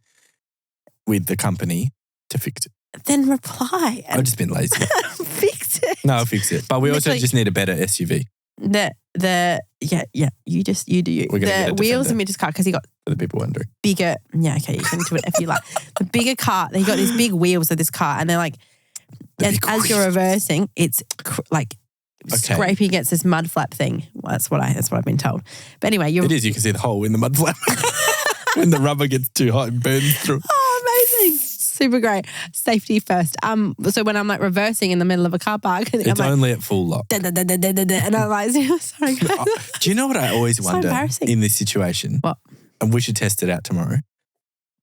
with the company to fix it. Then reply. I've just been lazy. Fix it. No, I'll fix it. But we also just need a better SUV. You do you. We're gonna get a wheels Defender. in Mitch's car because he got For the people wondering. bigger. Yeah, okay, you can do it if you like. The bigger car, he got these big wheels of this car, and they're like, as you're reversing, it's scraping against this mud flap thing. Well, that's what I've been told. But anyway, it is. You can see the hole in the mud flap when the rubber gets too hot and burns through. Oh, amazing. Super great. Safety first. So when I'm like reversing in the middle of a car park, it's only at full lock. And I'm like, sorry. Do you know what I always wonder in this situation? What? And we should test it out tomorrow.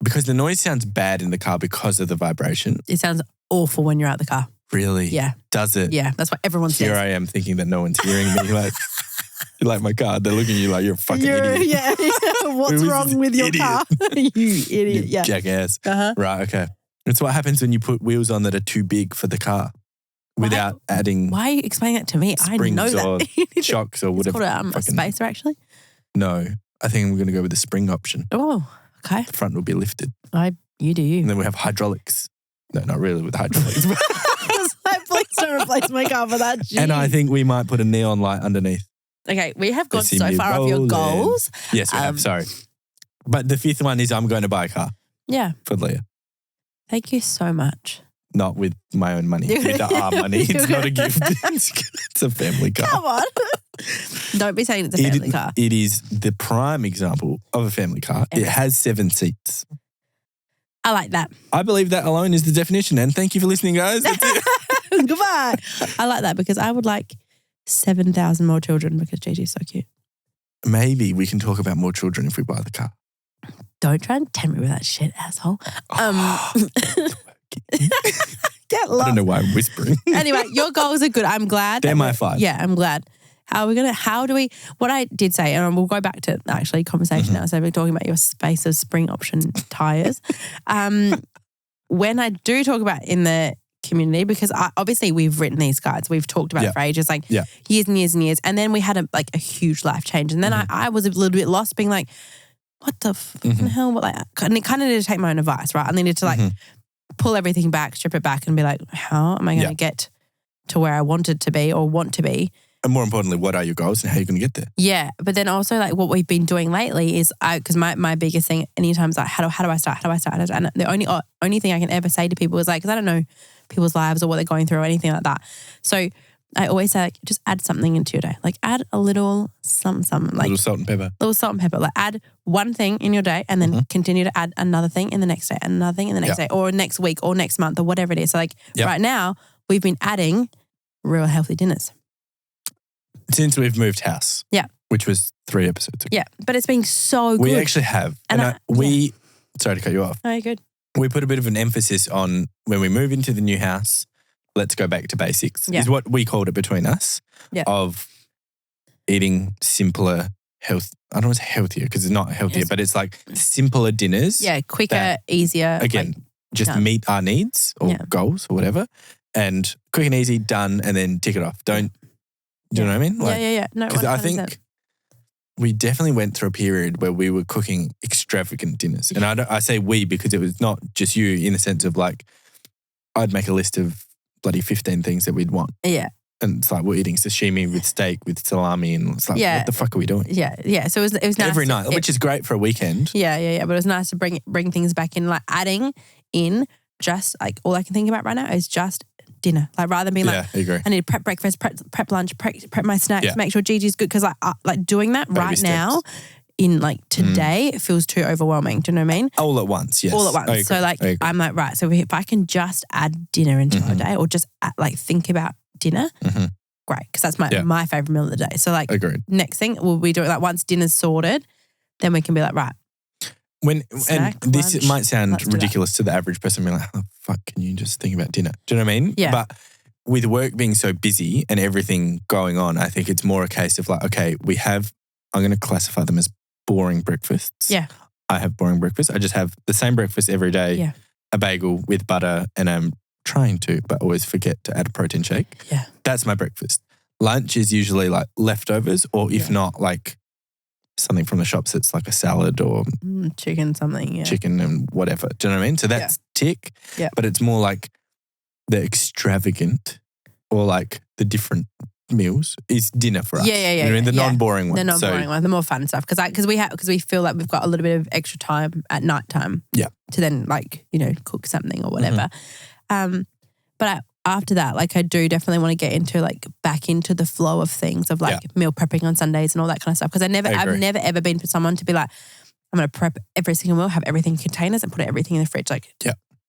Because the noise sounds bad in the car because of the vibration. It sounds awful when you're out the car. Really? Yeah. Does it? Yeah, that's what everyone says. Here I am thinking that no one's hearing me. Like, You like my car? They're looking at you like you're a fucking idiot. Yeah. What's wrong with your car? You idiot. You jackass. Right, okay. It's what happens when you put wheels on that are too big for the car without adding Why are you explaining that to me? I know springs or that. shocks or whatever. It's called a spacer, actually. No, I think I'm going to go with the spring option. Oh, okay. The front will be lifted. You do you. And then we have hydraulics. No, not really with hydraulics. Please don't replace my car for that. Jeez. And I think we might put a neon light underneath. Okay, we have gone so far off your goals. Yes, we have. Sorry. But the fifth one is I'm going to buy a car. Yeah. For Leah. Thank you so much. Not with my own money. With our money. It's not a gift. It's a family car. Come on. Don't be saying it's a family car. It is the prime example of a family car. It has 7 seats. I like that. I believe that alone is the definition. And thank you for listening, guys. That's it. Goodbye. I like that because I would like 7,000 more children because Gigi's so cute. Maybe we can talk about more children if we buy the car. Don't try and tempt me with that shit, asshole. Get lost. I don't know why I'm whispering. Anyway, your goals are good. I'm glad. They're my 5. Yeah, I'm glad. What I did say, and we'll go back to actually conversation now, so we're talking about your space of spring option tyres. When I do talk about in the community, because obviously we've written these guides, we've talked about it for ages, like years and years and years, and then we had a huge life change, and then I was a little bit lost being like, what the hell? And it kind of needed to take my own advice, right? I needed to pull everything back, strip it back and be like, how am I going to get to where I wanted to be or want to be? And more importantly, what are your goals and how are you going to get there? Yeah. But then also like what we've been doing lately is because my biggest thing anytime is like, how do I start? How do I start? And the only thing I can ever say to people is like, because I don't know people's lives or what they're going through or anything like that. So I always say like, just add something into your day. Like add a little something. Like a little salt and pepper. Little salt and pepper. Like add one thing in your day and then continue to add another thing in the next day and another thing in the next day or next week or next month or whatever it is. So like right now we've been adding real healthy dinners. Since we've moved house. Yeah. Which was 3 episodes ago. Yeah. But it's been so good. We actually have. And sorry to cut you off. Oh, you're good. We put a bit of an emphasis on when we move into the new house, let's go back to basics, is what we called it between us, of eating simpler health. I don't know if it's healthier because it's not healthier, but it's like simpler dinners. Yeah, quicker, easier. Again, just meet our needs or goals or whatever and quick and easy, done, and then tick it off. Do you know what I mean? Like, No, because I think we definitely went through a period where we were cooking extravagant dinners. And I say we because it was not just you in the sense of like, I'd make a list of bloody 15 things that we'd want. Yeah. And it's like we're eating sashimi with steak, with salami and it's like, what the fuck are we doing? Yeah, yeah. So it was nice. Every night, which is great for a weekend. Yeah. But it was nice to bring things back in, like adding in just like all I can think about right now is just dinner. Like rather than being like, I agree. I need to prep breakfast, prep lunch, prep my snacks, make sure Gigi's good. Because like doing that Baby right steps. now in like today, it feels too overwhelming. Do you know what I mean? All at once, yes. All at once. So like I'm like, right, so if I can just add dinner into our day or just think about dinner, great. Because that's my favourite meal of the day. So like next thing we'll be doing like once dinner's sorted, then we can be like, right. This might sound ridiculous to the average person being like, oh, fuck, can you just think about dinner? Do you know what I mean? Yeah. But with work being so busy and everything going on, I think it's more a case of like, okay, I'm going to classify them as boring breakfasts. Yeah. I have boring breakfast. I just have the same breakfast every day, a bagel with butter, and I'm trying to, but always forget to add a protein shake. Yeah. That's my breakfast. Lunch is usually like leftovers or if not like something from the shops that's like a salad or chicken something, chicken and whatever. Do you know what I mean? So that's tick, but it's more like the extravagant or like the different meals is dinner for us. Yeah. You know what I mean? The non-boring one. The non-boring one, the more fun stuff. Because we feel like we've got a little bit of extra time at night time to then like, cook something or whatever. But after that, like I do definitely want to get into like back into the flow of things of like meal prepping on Sundays and all that kind of stuff. Because I've never ever been for someone to be like, I'm going to prep every single meal, have everything in containers and put everything in the fridge. Like,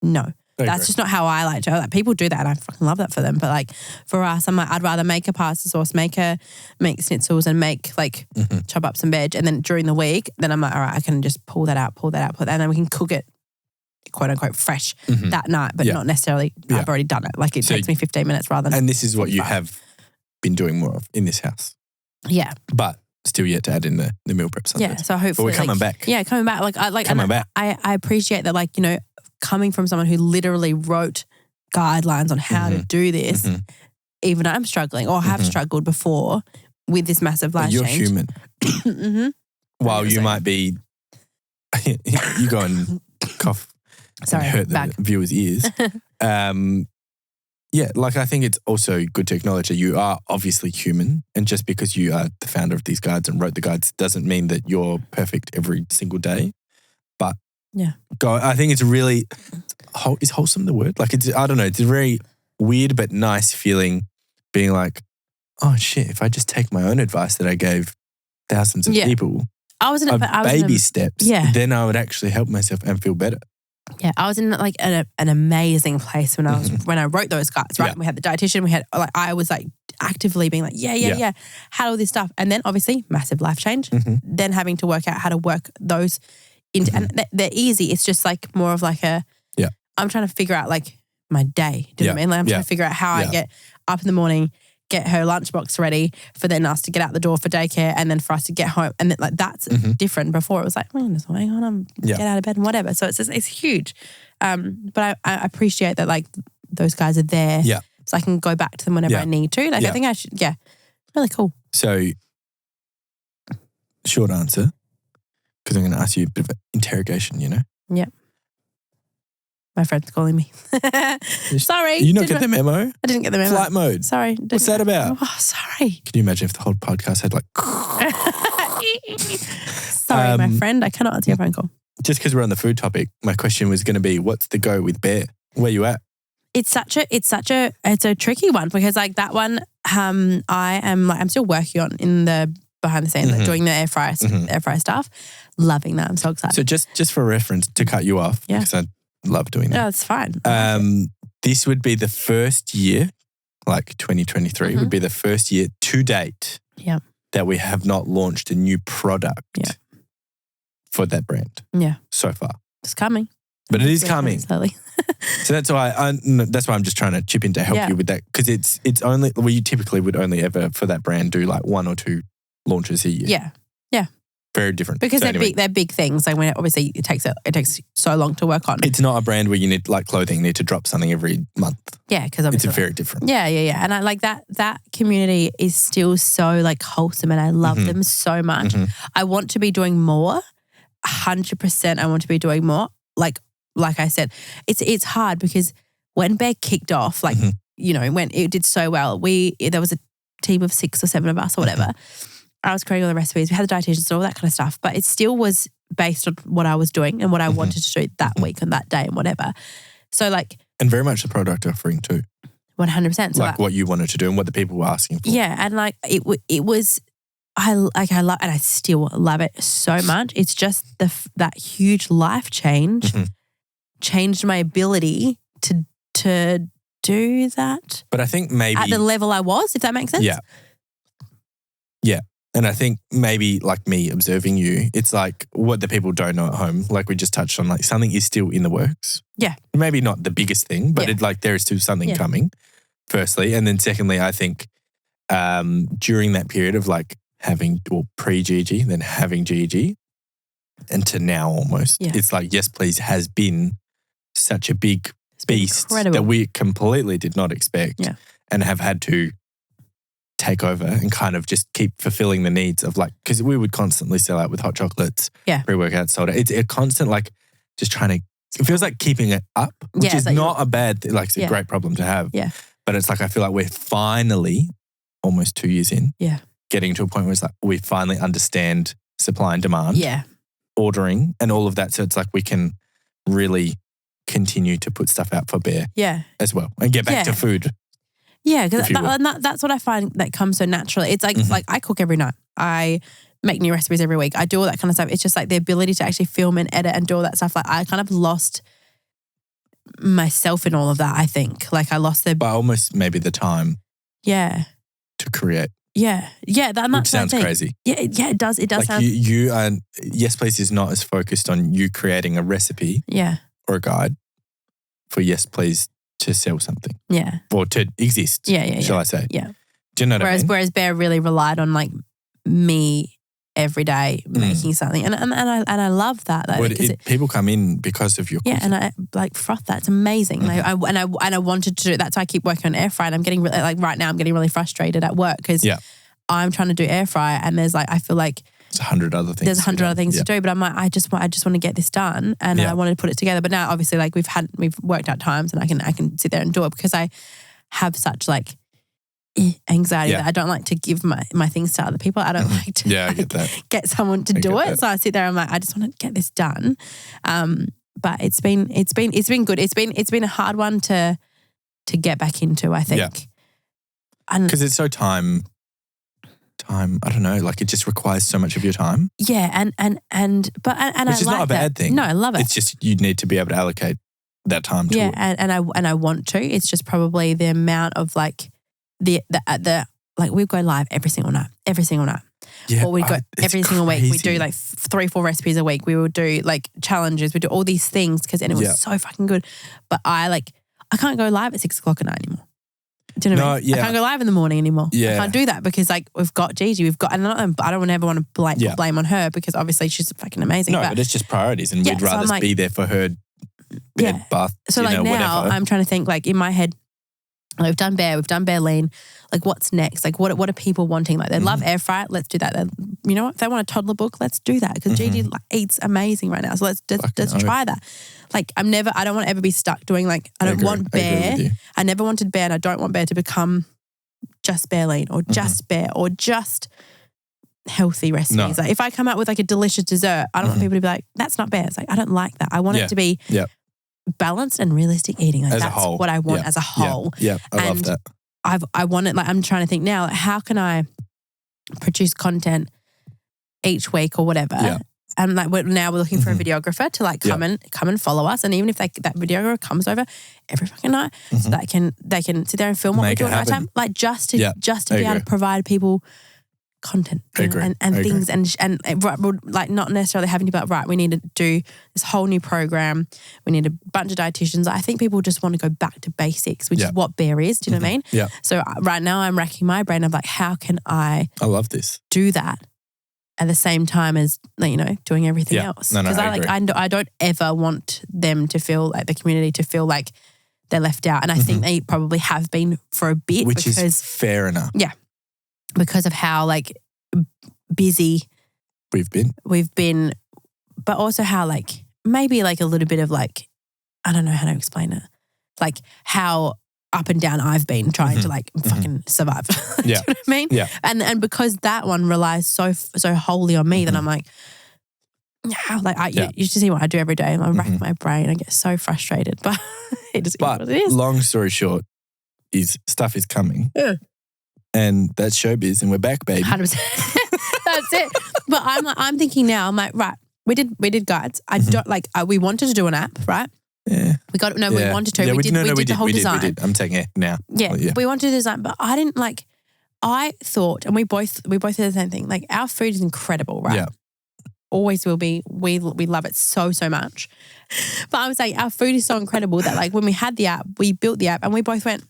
no. That's just not how I like to. Like people do that and I fucking love that for them. But like for us, I'm like, I'd rather make a pasta sauce, make schnitzels and make like chop up some veg. And then during the week, then I'm like, all right, I can just pull that out. And then we can cook it quote unquote fresh that night, but not necessarily I've already done it. Like it takes me 15 minutes rather than. And this is what you have been doing more of in this house. Yeah. But still yet to add in the meal prep Sundays. Yeah, so hopefully. But we're coming back. Yeah, coming back. I appreciate that, like, you know, coming from someone who literally wrote guidelines on how to do this, even I'm struggling or have struggled before with this massive life you're change. human. While you might be, you go and cough and hurt the viewers' ears. Yeah, like I think it's also good to acknowledge that you are obviously human, and just because you are the founder of these guides and wrote the guides doesn't mean that you're perfect every single day. But I think it's really, is wholesome the word? Like I don't know, it's a very weird but nice feeling being like, oh shit, if I just take my own advice that I gave thousands of people, baby steps, then I would actually help myself and feel better. Yeah, I was in like an amazing place when I wrote those guides, right? Yeah. We had the dietitian, I was like actively being like, had all this stuff. And then obviously massive life change, then having to work out how to work those into, and they're easy. It's just like more of like I'm trying to figure out like my day. Do you know what I mean? Like I'm trying to figure out how I get up in the morning, get her lunchbox ready for then us to get out the door for daycare and then for us to get home. And then like that's different. Before it was like, just hang on, get out of bed and whatever. So it's huge. But I appreciate that like those guys are there. Yeah. So I can go back to them whenever I need to. Like I think I should, really cool. So short answer, because I'm going to ask you a bit of an interrogation, you know? Yeah. My friend's calling me. Sorry. You not get the memo? I didn't get the memo. Flight mode. Sorry. What's that about? Oh, sorry. Can you imagine if the whole podcast had like... Sorry, my friend. I cannot answer your phone call. Just because we're on the food topic, my question was going to be, what's the go with Bear? Where you at? It's a tricky one because like that one, I'm still working on in the behind the scenes, like doing the air fryer stuff. Loving that. I'm so excited. So just for reference, to cut you off, because I love doing that. Yeah, it's fine. This would be the first year, like 2023 would be the first year to date that we have not launched a new product for that brand. Yeah. So far. It's coming. But it is coming. Slowly. So that's why I'm just trying to chip in to help you with that, because it's only, well, you typically would only ever for that brand do like 1 or 2 launches a year. Yeah. Yeah. Very different. Because they're big things. Like when obviously it takes so long to work on. It's not a brand where you need, like clothing, you need to drop something every month. Yeah, because obviously it's very different. Yeah. And I like that community is still so like wholesome, and I love them so much. I want to be doing more. 100% I want to be doing more. Like I said, it's hard because when Bear kicked off, like, you know, when it did so well, there was a team of 6 or 7 of us or whatever. I was creating all the recipes. We had the dietitians and all that kind of stuff, but it still was based on what I was doing and what I wanted to do that week and that day and whatever. So like... And very much the product offering too. 100%. So like what you wanted to do and what the people were asking for. Yeah, and like it was... I love, and I still love it so much. It's just that huge life change changed my ability to do that. But I think maybe at the level I was, if that makes sense. Yeah. And I think maybe like me observing you, it's like what the people don't know at home, like we just touched on, like something is still in the works. Yeah. Maybe not the biggest thing, but there is still something coming, firstly. And then secondly, I think during that period of like pre-Gigi, then having Gigi, and to now almost, it's like Yes Please has been such a big beast that we completely did not expect and have had to take over and kind of just keep fulfilling the needs of like, because we would constantly sell out with hot chocolates, pre-workout soda. It's a constant like just trying to, it feels like keeping it up, which is not a bad thing. Like it's a great problem to have. Yeah. But it's like, I feel like we're finally almost 2 years in. Yeah. Getting to a point where it's like we finally understand supply and demand, ordering and all of that. So it's like we can really continue to put stuff out for Bear as well and get back to food. Yeah, because that's what I find that comes so naturally. It's like I cook every night. I make new recipes every week. I do all that kind of stuff. It's just like the ability to actually film and edit and do all that stuff. Like I kind of lost myself in all of that, I think. Like I lost the... But almost maybe the time. Yeah. To create. Yeah. Which sounds crazy. Yeah, it does. It does like sound... You are... Yes Please is not as focused on you creating a recipe or a guide for Yes Please to sell something. Yeah. Or to exist, shall I say. Yeah. Do you know what I mean? Whereas Bear really relied on like me every day making something, and I love that. Like, people come in because of your cooking. and I like froth that. It's amazing. Like, I wanted to do it. That's why I keep working on air fry. And I'm getting like right now I'm getting really frustrated at work because I'm trying to do air fry and there's like I feel like there's 100 other things. There's 100 other things to do, but I'm like I just want to get this done, and I wanted to put it together. But now obviously like we've worked out times, and I can sit there and do it because I have such like anxiety that I don't like to give my things to other people. I don't like to I get that. get someone to do it. That. So I sit there and I'm like, I just want to get this done. But it's been good. It's been a hard one to get back into, I think. Yeah. Because it's so time, I don't know, like it just requires so much of your time. Yeah, and which I is like not a bad thing. No, I love it. It's just you need to be able to allocate that time to it. Yeah, and I want to. It's just probably the amount of like the like we go live every single night. Yeah, or we go every single week. We do crazy. like 3-4 recipes a week. We will do like challenges. We do all these things and it was so fucking good. But I can't go live at 6 o'clock at night anymore. Do you know what I mean? Yeah. I can't go live in the morning anymore. Yeah. I can't do that because like we've got Gigi, and I don't ever want to blame on her because obviously she's fucking amazing. No, but it's just priorities, and we'd rather be there for her bed, bath, so like now whatever. I'm trying to think like in my head, like we've done bare lean. Like what's next? Like what are people wanting? Like they love air fry. Let's do that. You know what? If they want a toddler book, let's do that because Gigi eats amazing right now. So let's try that. Like I don't want to ever be stuck doing like I don't want Bear. I never wanted Bear, and I don't want Bear to become just bare lean or just Bear or just healthy recipes. No. Like if I come out with like a delicious dessert, I don't want people to be like, that's not Bear. It's like I don't like that. I want it to be balanced and realistic eating. Like as that's what I want as a whole. Yeah, I love that. I want it, like I'm trying to think now, like, how can I produce content each week or whatever? Yeah. And like we're looking for a videographer to like come and follow us. And even if that videographer comes over every fucking night, so that they can sit there and film what we do at night time, like just to be able to provide people content and things and like not necessarily having to be like, right, we need to do this whole new program. We need a bunch of dietitians. I think people just want to go back to basics, which is what Bear is. Do you know what I mean? Yeah. So right now I'm racking my brain of like, how can I love this. Do that at the same time as like, doing everything else? No, because I don't ever want them to feel like the community to feel like they're left out. And I think they probably have been for a bit. Which is fair enough. Yeah. Because of how like busy we've been, but also how like maybe like a little bit of like, I don't know how to explain it, like how up and down I've been trying to like fucking survive. Do you know what I mean? Yeah. And because that one relies so wholly on me, then I'm like, you should see what I do every day. I rack my brain. I get so frustrated, but it is what it is. Long story short, is stuff is coming. Yeah. And that's showbiz, and we're back, baby. 100%. That's it. But I'm thinking now. I'm like, right. We did guides. I don't like. We wanted to do an app, right? Yeah. We wanted to. Yeah, we did the whole design. We did. I'm taking it now. Yeah. We wanted to design, but I didn't like. I thought, and we both did the same thing. Like our food is incredible, right? Yeah. Always will be. We love it so much. But I was like, our food is so incredible that like when we had the app, we built the app, and we both went,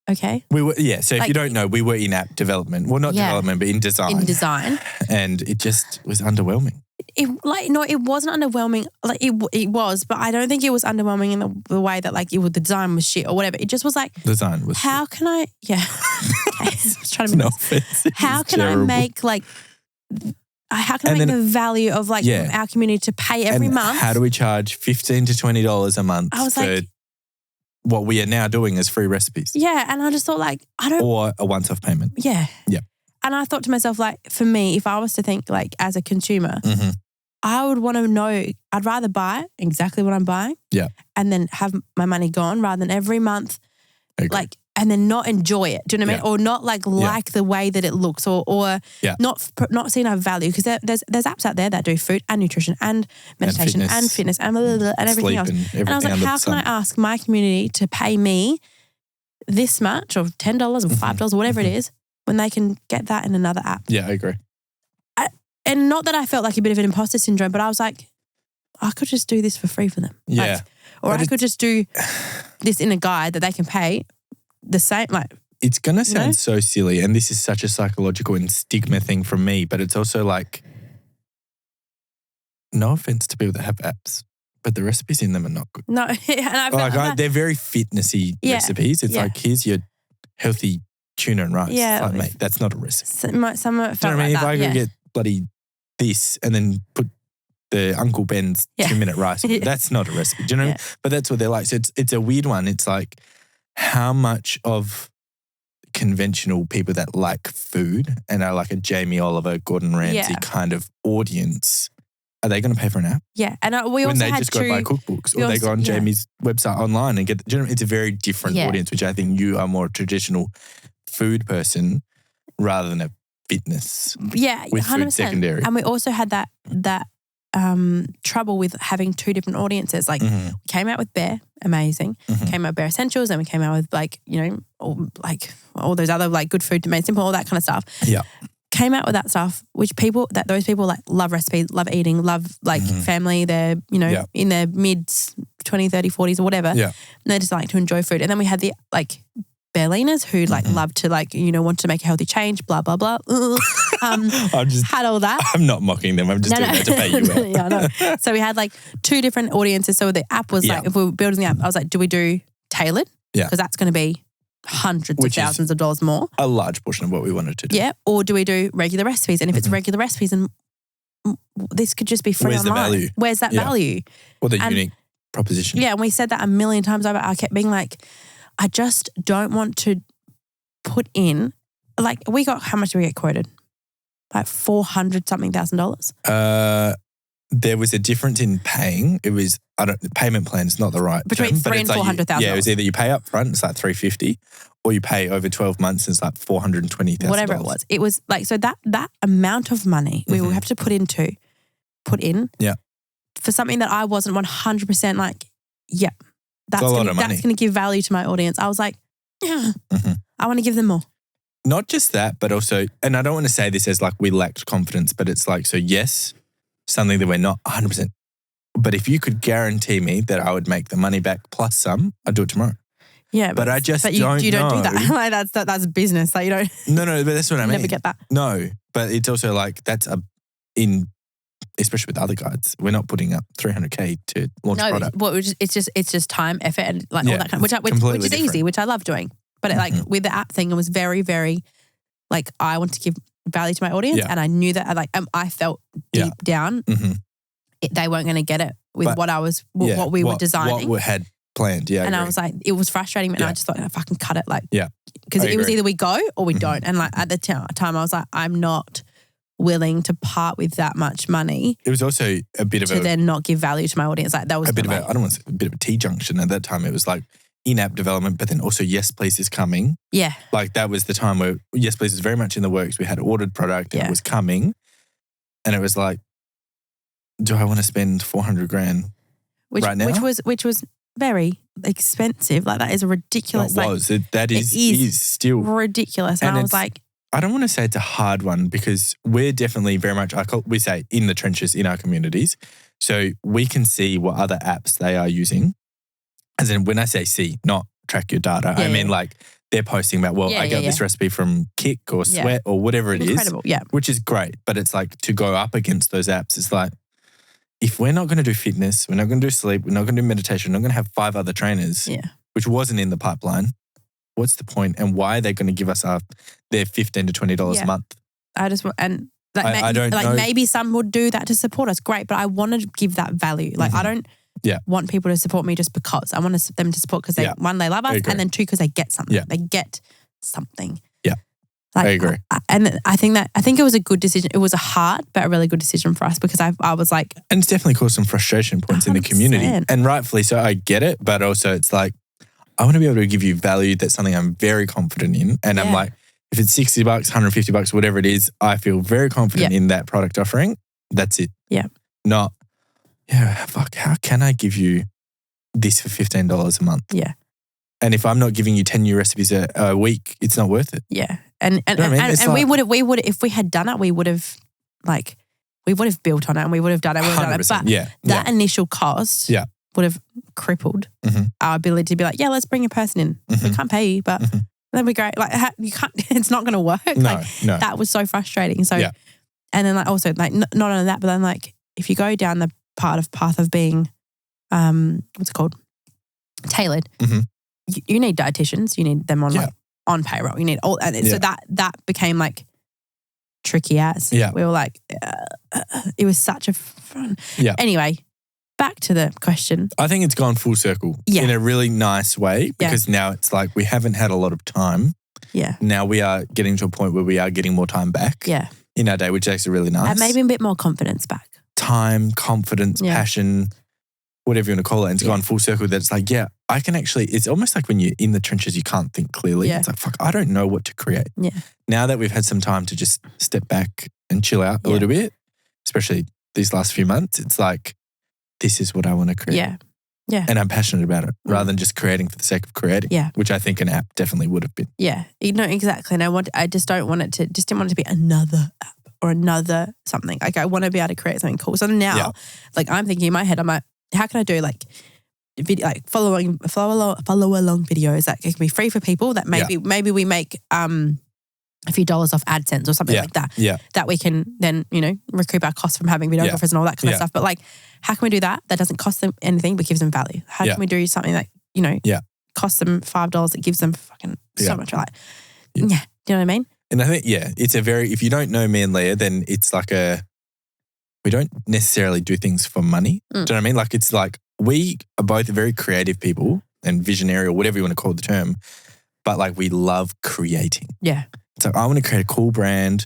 okay. We were, so if you don't know, we were in app development. Well, not development, but in design. In design. And it just was underwhelming. It wasn't underwhelming. Like it was, but I don't think it was underwhelming in the way that like the design was shit or whatever. It just was like design was how shit. Can I I was trying to make how can I make like how can I make the value of like our community to pay every month? How do we charge $15 to $20 a month for what we are now doing as free recipes? Yeah, and I just thought like or a once-off payment. Yeah. Yeah. And I thought to myself, like, for me, if I was to think like as a consumer, I would want to know, I'd rather buy exactly what I'm buying and then have my money gone rather than every month, like, and then not enjoy it. Do you know what I mean? Or not like the way that it looks or not seeing our value. Because there's apps out there that do food and nutrition and meditation and fitness and blah, blah, blah, and everything else. And I was like, how can I ask my community to pay me this much or $10 or $5 or whatever it is, when they can get that in another app? Yeah, I agree. And not that I felt like a bit of an imposter syndrome, but I was like, I could just do this for free for them. Yeah. Like, or I could just do this in a guide that they can pay the same, like it's going to sound so silly, and this is such a psychological and stigma thing from me, but it's also like, no offense to people that have apps, but the recipes in them are not good. No, and they're very fitnessy recipes. It's like, here's your healthy tuna and rice. Yeah, it's like, mate, that's not a recipe. Some of it felt Do you know what I mean? like If I that, go get bloody this and then put the Uncle Ben's 2-minute rice, that's not a recipe. Do you know what I mean? But that's what they're like. So it's a weird one. It's like, how much of conventional people that like food and are like a Jamie Oliver, Gordon Ramsay kind of audience, are they going to pay for an app? Yeah. And we when also they had just go buy cookbooks or they go on Jamie's website online and get, do you know, it's a very different audience, which I think you are more a traditional food person rather than a fitness. Yeah, with 100%. Food secondary. And we also had that trouble with having two different audiences. Like, we came out with Bare, amazing. Came out with Bare Essentials, and we came out with all those other like good food, made simple, all that kind of stuff. Yeah. Came out with that stuff, which those people like love recipes, love eating, love like family. They're, in their mids, 20, 30, 40s or whatever. Yeah. And they just like to enjoy food. And then we had the like Berliners who like love to like, want to make a healthy change, blah, blah, blah. Had all that. I'm not mocking them. I'm just doing that to pay you out. Yeah, I know. So we had like two different audiences. So the app was like, if we were building the app, I was like, do we do tailored? Yeah. Because that's going to be hundreds of thousands of dollars more. A large portion of what we wanted to do. Yeah. Or do we do regular recipes? And if it's regular recipes, and this could just be free online. The value? Where's that value? Or the unique proposition. Yeah. And we said that a million times over. I kept being like, I just don't want to put in, like, how much did we get quoted? Like $400,000. There was a difference in paying. It was, payment plan is not the right between term, $300,000 and $400,000. Yeah, it was either you pay up front, it's like $350, or you pay over 12 months, it's like $420,000. Whatever it was. It was like, so that amount of money we will have to put in for something that I wasn't 100% like, that's going to give value to my audience. I was like, I want to give them more. Not just that, but also, and I don't want to say this as like we lacked confidence, but it's like, so yes, something that we're not 100%. But if you could guarantee me that I would make the money back plus some, I'd do it tomorrow. Yeah, but I just don't know. You don't do that. Like that's business. Like you don't. No, but that's what I mean. Never get that. No, but it's also like especially with other guides, we're not putting up $300K to launch a product. Well, it's just time, effort, and like all that kind of, which is different. Easy, which I love doing. But like with the app thing, it was very, very like I want to give value to my audience, and I knew that I felt deep down they weren't going to get it with what we were designing, what we had planned. Yeah, and I was like, it was frustrating me, and I just thought, if I can cut it, like, because it was either we go or we don't, and like at the time, I was like, I'm not willing to part with that much money. It was also a bit of to then not give value to my audience. Like that was a bit of I don't want to say a bit of a T-junction at that time. It was like in-app development, but then also Yes Please is coming. Yeah. Like that was the time where Yes Please is very much in the works. We had ordered product and it was coming. And it was like, do I want to spend $400,000 right now? Which was very expensive. Like that is a ridiculous. That is still ridiculous. And I was like, I don't want to say it's a hard one because we're definitely very much, we say in the trenches in our communities. So we can see what other apps they are using. As in when I say see, not track your data, I mean like they're posting about, I got this recipe from Kick or Sweat or whatever it is. Incredible, which is great. But it's like to go up against those apps, it's like, if we're not going to do fitness, we're not going to do sleep, we're not going to do meditation, we're not going to have 5 other trainers, which wasn't in the pipeline, what's the point? And why are they going to give us their $15 to $20 a month? I just want, and like, I don't know. Maybe some would do that to support us, great, but I want to give that value. Like I don't want people to support me just because. I want them to support because they love us, and then 2, because they get something. They get something. Yeah, like, I agree. And I think it was a good decision. It was a hard but a really good decision for us because I was like, and it's definitely caused some frustration points 100%. In the community, and rightfully so. I get it, but also it's like, I want to be able to give you value. That's something I'm very confident in. And I'm like, if it's $60, $150, whatever it is, I feel very confident in that product offering. That's it. Yeah. Not, how can I give you this for $15 a month? Yeah. And if I'm not giving you 10 new recipes a week, it's not worth it. Yeah. And we would have, if we had done it, we would have built on it and we would have done it. But that initial cost would have crippled our ability to be like, let's bring a person in. We can't pay you, but That'd be great. Like you can't. It's not going to work. No. That was so frustrating. So, and then like also like not only that, but then like if you go down the path of being, what's it called, tailored, you need dietitians. You need them on like on payroll. You need all, and so that became like tricky as. Yeah. We were like, it was such a fun. Yeah. Anyway, back to the question. I think it's gone full circle in a really nice way because now it's like we haven't had a lot of time. Yeah. Now we are getting to a point where we are getting more time back in our day, which is actually really nice. And maybe a bit more confidence back. Time, confidence, passion, whatever you want to call it. And it's gone full circle that it's like, I can actually, it's almost like when you're in the trenches, you can't think clearly. It's like, fuck, I don't know what to create. Yeah. Now that we've had some time to just step back and chill out a little bit, especially these last few months, it's like, this is what I want to create. Yeah. Yeah. And I'm passionate about it rather than just creating for the sake of creating. Yeah. Which I think an app definitely would have been. Yeah. Exactly. And I just didn't want it to be another app or another something. Like I want to be able to create something cool. So now, like I'm thinking in my head, I'm like, how can I do like video, like follow along videos that can be free for people that maybe we make a few dollars off AdSense or something like that. Yeah. That we can then, recoup our costs from having videographers and all that kind of stuff. But like, how can we do that? That doesn't cost them anything but gives them value. How can we do something that, costs them $5 that gives them fucking so much like, do you know what I mean? And I think, it's if you don't know me and Leah, then it's like we don't necessarily do things for money. Do you know what I mean? Like it's like we are both very creative people and visionary or whatever you want to call the term, but like we love creating. Yeah. So I want to create a cool brand,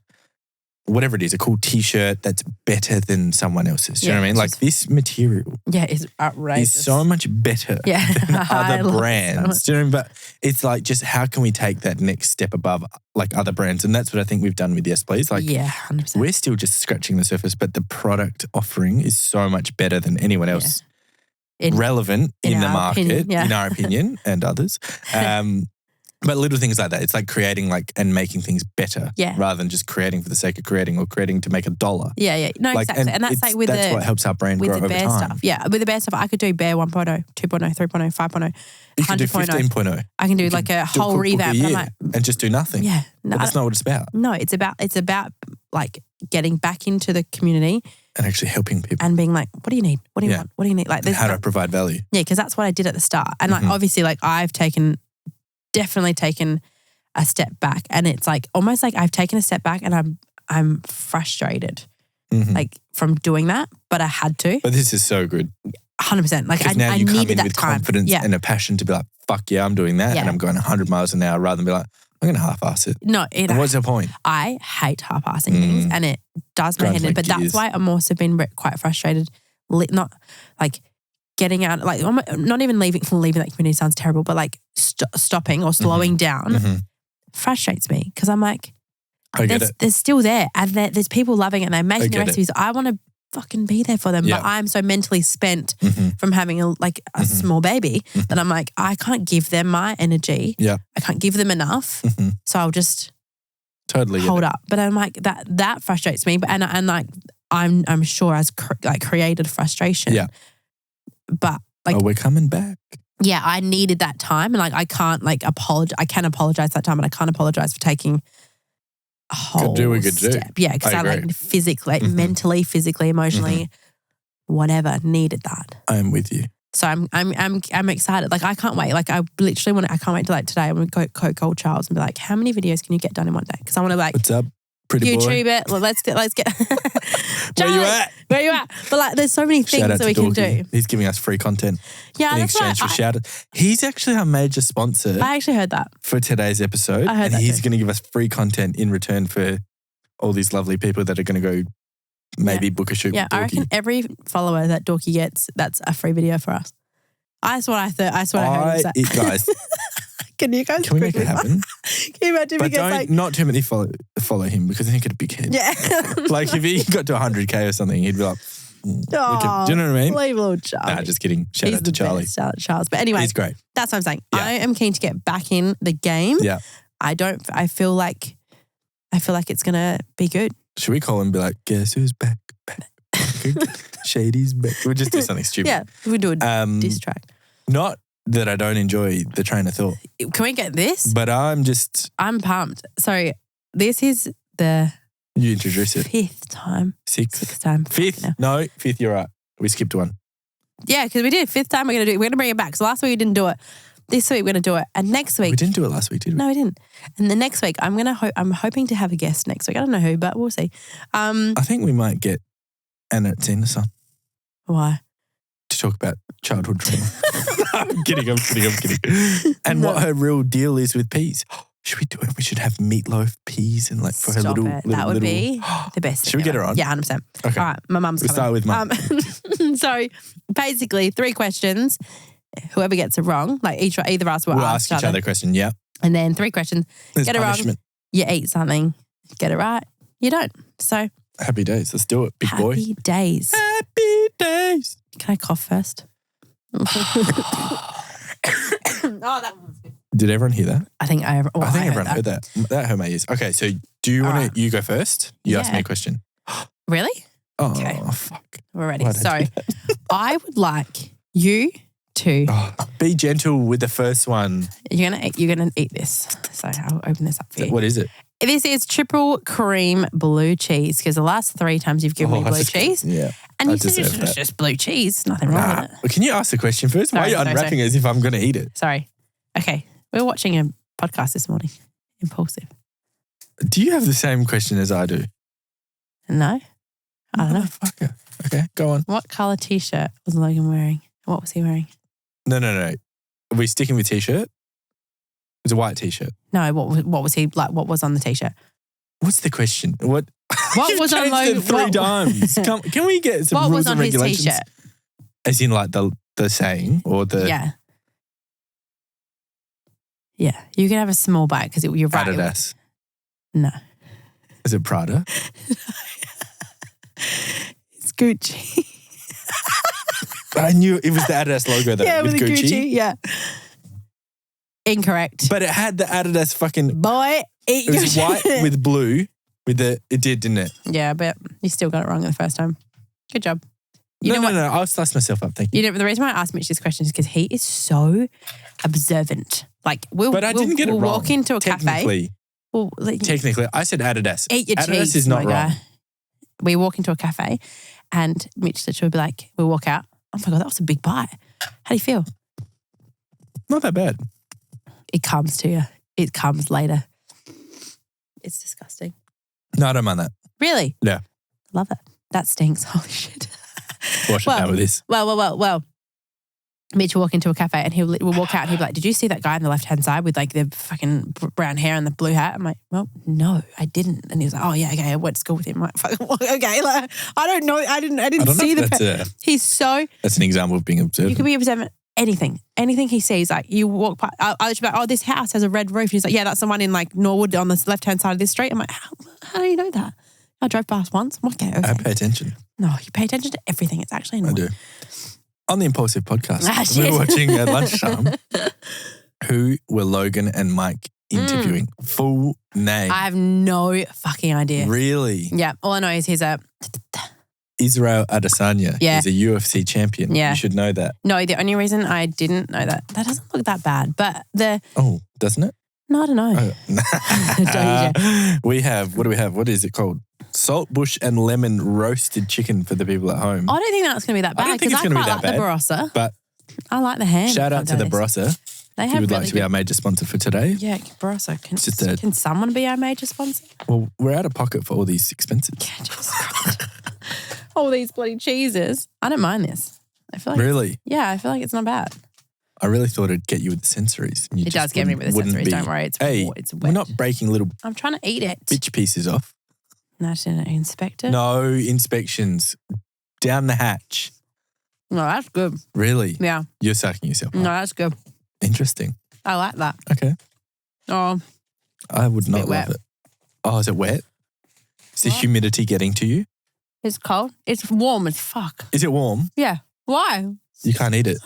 whatever it is, a cool T-shirt that's better than someone else's. Do you know what I mean? Like this material is outrageous. Is so much better than other brands. Do you know what I mean? But it's like just how can we take that next step above like other brands? And that's what I think we've done with Yes Please. Like 100%. We're still just scratching the surface, but the product offering is so much better than anyone else relevant in the market, in our opinion and others. But little things like that. It's like creating and making things better rather than just creating for the sake of creating or creating to make a dollar. Yeah. No, exactly. And that's like that's what helps our brand grow over time. Stuff. Yeah, with the bear stuff, I could do bear 1.0, 2.0, 3.0, 5.0, you could do 15.0. I can do like a whole revamp. And just do nothing. Yeah. No, that's not what it's about. No, it's about like getting back into the community. And actually helping people. And being like, what do you need? What do you want? What do you need? Like, how do I provide value? Yeah, because that's what I did at the start. And like obviously like I've definitely taken a step back, and it's like almost like I've taken a step back and I'm frustrated like from doing that, but I had to. But this is so good. 100%. Like now I you needed come in that with time. confidence and a passion to be like, fuck yeah, I'm doing that and I'm going 100 miles an hour rather than be like, I'm going to half-ass it. No. What's the point? I hate half-assing things and it does my head in. But that's why I'm also been quite frustrated. Not like getting out, like not even leaving that community sounds terrible, but like stopping or slowing down frustrates me because I'm like, they're still there and there's people loving it and they're making the recipes. I want to fucking be there for them, but I'm so mentally spent from having a small baby that I'm like, I can't give them my energy. Yeah, I can't give them enough, so I'll just totally hold up. But I'm like that frustrates me. But and like I'm sure as created frustration. Yeah. But like, we're coming back. Yeah, I needed that time, and like I can't like apologize. I can apologize that time, but I can't apologize for taking a whole step. Yeah, because I like physically, mentally, physically, emotionally, whatever, needed that. I'm with you. So I'm excited. Like I can't wait. Like I literally I can't wait to like today. I'm gonna go call Charles and be like, how many videos can you get done in one day? Because I want to like, what's up? Pretty YouTube boy. it. Well, let's get. Charlie, where you at? But like, there's so many things that we can do. He's giving us free content. Yeah, in exchange for shout out. He's actually our major sponsor. I actually heard that for today's episode. I heard and he's going to give us free content in return for all these lovely people that are going to go maybe book a shoot. Yeah, with Dorky. I reckon every follower that Dorky gets, that's a free video for us. That's what I thought. That's what I heard. Guys. Can you guys? Can we make it happen? Can you imagine? But don't not too many follow him because then he get a big head. Yeah. Like if he got to 100K or something, he'd be like, do you know what I mean? Leave little Charlie. Nah, just kidding. Shout out to Charlie. Shout out to Charles. But anyway, he's great. That's what I'm saying. Yeah. I am keen to get back in the game. Yeah. I feel like it's gonna be good. Should we call him and be like, guess who's back? Shady's back. We'll just do something stupid. Yeah, we'll do a diss track. Not that I don't enjoy the train of thought. Can we get this? But I'm pumped. So this is the You introduce it. Sixth time. Fifth? No, fifth, you're right. We skipped one. Yeah, because we did. Fifth time we're going to do it. We're going to bring it back. So last week we didn't do it. This week we're going to do it. And next week. We didn't do it last week, did we? No, we didn't. And the next week I'm hoping to have a guest next week. I don't know who, but we'll see. I think we might get Anna Tina-san. Why? To talk about childhood trauma. I'm kidding. And what her real deal is with peas. Should we do it? We should have meatloaf, peas, and for her little. That would be the best. Should we get her on? Yeah, 100%. Okay. All right, my mum's coming. We start with mum. So basically, 3 questions. Whoever gets it wrong, either of us will ask each other a question. Yeah. And then 3 questions. There's get it punishment. wrong, you eat something. Get it right, you don't. So happy days. Let's do it, big boy. Happy days. Happy days. Can I cough first? Oh, that one's good. Did everyone hear that? I think everyone heard that. That hurt my ears. Okay, so do you want to, you go first? You ask me a question. Really? Oh, okay. Fuck. We're ready. So I would like you to be gentle with the first one. You're gonna eat this. So I'll open this up for you. What is it? This is triple cream blue cheese because the last 3 times you've given me blue cheese. Yeah. And you said it's just blue cheese. Nothing wrong with it. Well, can you ask the question first? Why are you unwrapping it as if I'm going to eat it? Sorry. Okay. We were watching a podcast this morning. Impulsive. Do you have the same question as I do? No. I don't know. Motherfucker. Okay, go on. What colour t-shirt was Logan wearing? What was he wearing? No. Are we sticking with t-shirt? It's a white t-shirt. No, what was he like? What was on the t-shirt? What's the question? What was on Logan? 3 times. Can we get some rules and regulations? What was on his t-shirt? As in the saying or the... Yeah. Yeah. You can have a small bite because you're right. Adidas. No. Is it Prada? It's Gucci. I knew it was the Adidas logo though. Yeah, with Gucci. Yeah. Incorrect. But it had the Adidas fucking... Boy, it was white with blue. It did, didn't it? Yeah, but you still got it wrong the first time. Good job. No. I'll slice myself up. Thank you. The reason why I asked Mitch this question is because he is so observant. We'll walk into a cafe. Technically, I said Adidas. Eat your Adidas cheese, is not wrong. Guy. We walk into a cafe and Mitch literally will be like, we'll walk out. Oh my God, that was a big bite. How do you feel? Not that bad. It comes to you. It comes later. It's disgusting. No, I don't mind that. Really? Yeah. Love it. That stinks. Holy shit. Wash it out with this. Well. Mitch will walk into a cafe and we'll walk out and he'll be like, did you see that guy on the left-hand side with the fucking brown hair and the blue hat? I'm like, well, no, I didn't. And he was like, oh yeah, okay, I went to school with him. I'm like, fucking, okay, I don't know. I didn't see the... He's so... That's an example of being observant. You can be observant. Anything he sees, you walk past, I'll just be like, oh, this house has a red roof. And he's like, yeah, that's the one in Norwood on the left-hand side of this street. I'm like, how do you know that? I drove past once. I'm like, okay. I pay attention. No, you pay attention to everything. It's actually annoying. I do. On the Impulsive podcast, we were watching at lunchtime. Who were Logan and Mike interviewing? Full name. I have no fucking idea. Really? Yeah. All I know is he's a... Israel Adesanya. Yeah. He's a UFC champion. Yeah. You should know that. No, the only reason I didn't know that doesn't look that bad, but Oh, doesn't it? No, I don't know. Oh. We have, what do we have? What is it called? Salt bush and lemon roasted chicken for the people at home. I don't think that's going to be that bad. I don't think it's going to be that bad. The Barossa. But I like the ham. Shout out to the Barossa. They have if you would really like to be our major sponsor for today. Yeah, Barossa. Can someone be our major sponsor? Well, we're out of pocket for all these expenses. Yeah, Jesus Christ. All these bloody cheeses. I don't mind this. I feel like really? Yeah, I feel like it's not bad. I really thought it'd get you with the sensories. It does get me with the sensories, don't worry. It's wet. We're not breaking little... I'm trying to eat it. Bitch pieces off. No, didn't inspect it? No inspections. Down the hatch. No, that's good. Really? Yeah. You're sucking yourself up. No, that's good. Interesting. I like that. Okay. Oh. I would not love it. Oh, is it wet? Is the humidity getting to you? It's cold. It's warm as fuck. Is it warm? Yeah. Why? You can't eat it.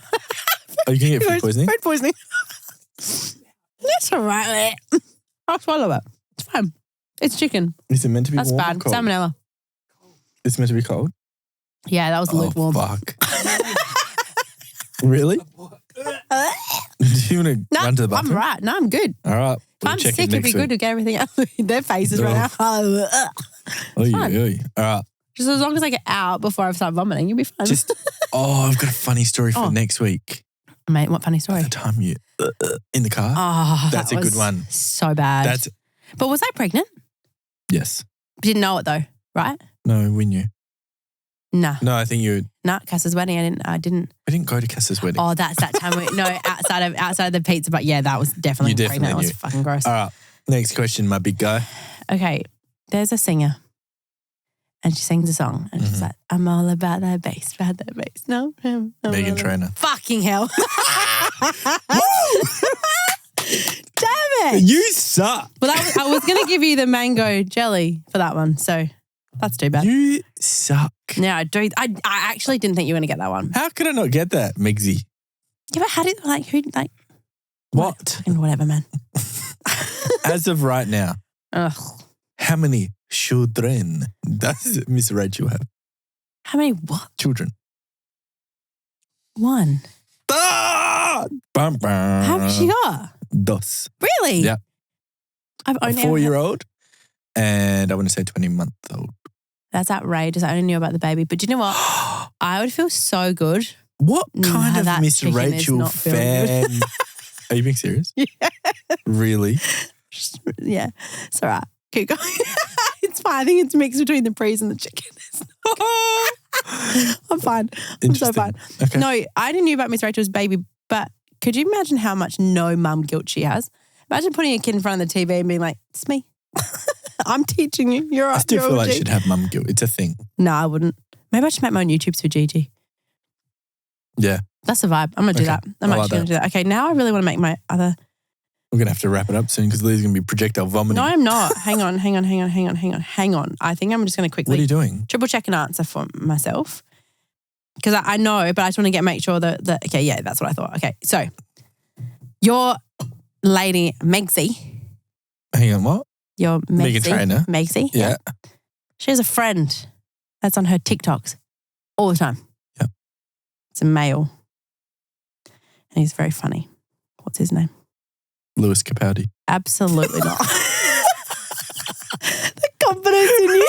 Oh, you can get food poisoning? Food poisoning. That's all right. I'll swallow it. It's fine. It's chicken. Is it meant to be warm? That's bad. Salmonella. It's meant to be cold? Yeah, that was lukewarm. Fuck. Really? Do you want to run to the bathroom? I'm right. No, I'm good. All right. If I'm sick, it'd be good to get everything out. Their faces right now. All right. Just as long as I get out before I start vomiting, you'll be fine. I've got a funny story for next week. Mate, what funny story? The time you in the car. Oh, that's a good one. So bad. But was I pregnant? Yes. Didn't know it though, right? No, we knew. Nah. No, I think you. Nah, Cass's wedding. I didn't. We didn't go to Cass's wedding. Oh, that's that time. Outside of the pizza. But yeah, that was definitely pregnant. That was fucking gross. All right. Next question, my big guy. Okay, there's a singer, and she sings a song, and she's like, "I'm all about that bass, No, Megan Trainor. Fucking hell! Damn it! You suck. Well, I was going to give you the mango jelly for that one, so that's too bad. You suck. Yeah, I do. I actually didn't think you were going to get that one. How could I not get that, Migsy? Yeah, but how did What? Whatever, man. As of right now, how many children does Miss Rachel have? How many what? Children. 1. Ah! Bum, bum. How many she got? 2. Really? Yeah. I've A only 4-year-old and I want to say 20-month-old. That's outrageous. I only knew about the baby. But do you know what? I would feel so good. What kind of that Miss Rachel fan? Are you being serious? Yeah. Really? Yeah. It's all right. Keep going. It's fine. I think it's mixed between the prees and the chicken. I'm fine. I'm so fine. Okay. No, I didn't know about Miss Rachel's baby, but could you imagine how much no mum guilt she has? Imagine putting a kid in front of the TV and being like, it's me. I'm teaching you. You're right. I still feel like she'd have mum guilt. It's a thing. No, I wouldn't. Maybe I should make my own YouTubes for Gigi. Yeah. That's the vibe. I'm going to do that. I'm actually going to do that. Okay, now I really want to make my other... We're going to have to wrap it up soon because Leah's going to be projectile vomiting. No, I'm not. Hang on. I think I'm just going to quickly... What are you doing? Triple check an answer for myself. Because I know, but I just want to make sure that... Okay, yeah, that's what I thought. Okay, so your lady, Megsy. Hang on, what? Your Megan Trainor. Megsy. Yeah. She has a friend that's on her TikToks all the time. Yeah. It's a male. And he's very funny. What's his name? Lewis Capaldi. Absolutely not. The confidence in you.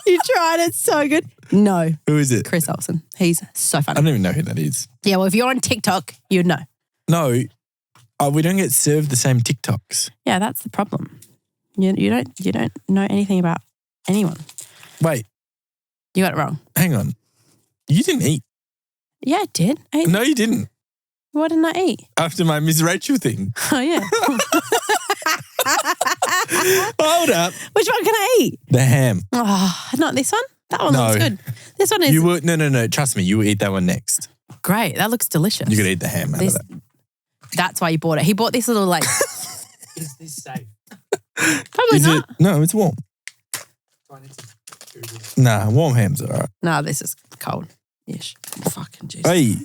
You tried it so good. No. Who is it? Chris Olsen. He's so funny. I don't even know who that is. Yeah, well, if you're on TikTok, you'd know. No. We don't get served the same TikToks. Yeah, that's the problem. You don't know anything about anyone. Wait. You got it wrong. Hang on. You didn't eat. Yeah, I did. No, you didn't. What didn't I eat? After my Miss Rachel thing. Oh, yeah. Hold up. Which one can I eat? The ham. Oh, not this one? That one looks good. This one is... You will, no. Trust me, you will eat that one next. Great. That looks delicious. You could eat the ham out of that. That's why you bought it. He bought this little like... Is this safe? Probably not. No, it's warm. Nah, warm ham's all right. No, this is cold-ish. Fucking Jesus. Hey.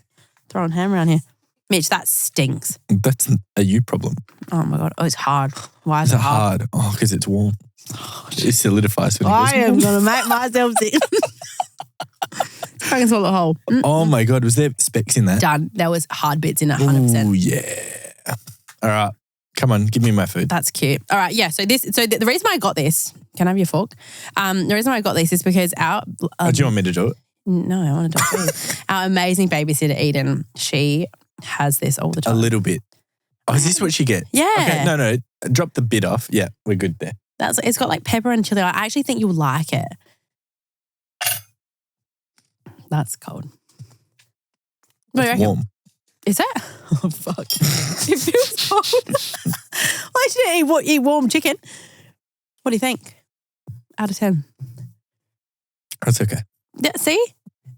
Throwing ham around here. Mitch, that stinks. That's a you problem. Oh, my God. Oh, it's hard. Why is It's it hard? Oh, because it's warm. It solidifies when it I goes am going to make myself sick. I can swallow the whole. Oh, my God. Was there specks in that? Done. There was hard bits in it, 100%. Oh, yeah. All right. Come on, give me my food. That's cute. All right, yeah. So the reason why I got this, can I have your fork? The reason why I got this is because our... do you want me to do it? No, I want to do it. Our amazing babysitter, Eden, she has this all the time. A little bit. Oh, is this what she gets? Yeah. Okay, no. Drop the bit off. Yeah, we're good there. It's got like pepper and chili. I actually think you'll like it. That's cold. It's warm. Is it? Oh, fuck. It feels cold. Why should I eat warm chicken? What do you think? Out of 10. That's okay. Yeah, see?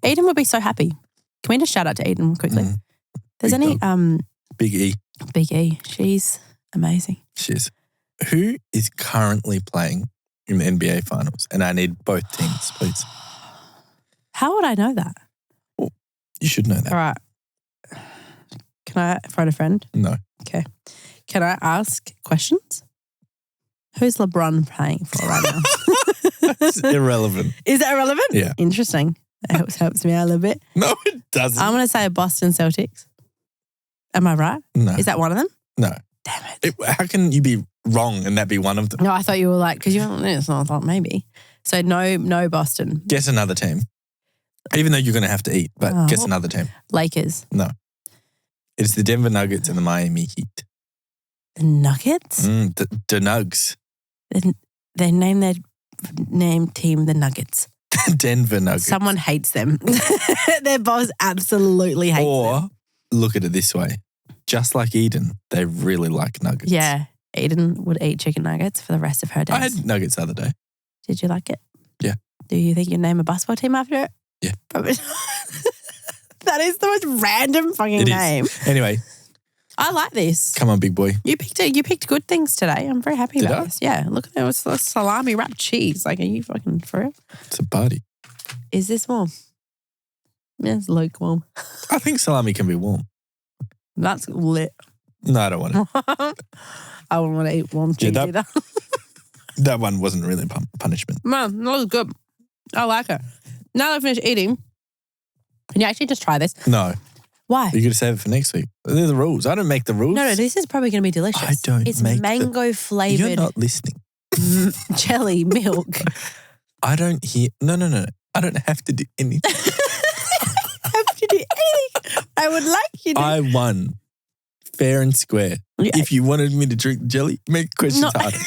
Eden would be so happy. Can we just shout out to Eden quickly? There's Big any dog. Big E. Big E. She's amazing. She is. Who is currently playing in the NBA Finals? And I need both teams, please. How would I know that? Well, you should know that. All right. Can I phone a friend? No. Okay. Can I ask questions? Who's LeBron playing for right now? That's irrelevant. Is that irrelevant? Yeah. Interesting. It helps me out a little bit. No, it doesn't. I'm going to say Boston Celtics. Am I right? No. Is that one of them? No. Damn it. How can you be wrong and that be one of them? No, I thought you were like, because you don't know, so I thought maybe. So no Boston. Guess another team. Even though you're going to have to eat, but guess another team. Lakers. No. It's the Denver Nuggets and the Miami Heat. The Nuggets? The Nugs. They named their team the Nuggets. Denver Nuggets. Someone hates them. Their boss absolutely hates them. Or look at it this way. Just like Eden, they really like nuggets. Yeah. Eden would eat chicken nuggets for the rest of her days. I had nuggets the other day. Did you like it? Yeah. Do you think you'd name a basketball team after it? Yeah. Probably not. That is the most random fucking name. Anyway. I like this. Come on, big boy. You picked good things today. I'm very happy about this. Yeah. Look at that. It was salami wrapped cheese. Like, are you fucking for real? It's a party. Is this warm? Yeah, it's lukewarm. I think salami can be warm. That's lit. No, I don't want it. I wouldn't want to eat warm cheese either. That one wasn't really punishment. Man, that was good. I like it. Now that I've finished eating, can you actually just try this? No. Why? You're going to save it for next week. They're the rules. I don't make the rules. No, this is probably going to be delicious. I don't It's make mango flavored. You're not listening. Jelly milk. I don't hear. No. I don't have to do anything. Have to do anything. I would like you to. I won. Fair and square. Yeah. If you wanted me to drink jelly, make questions harder.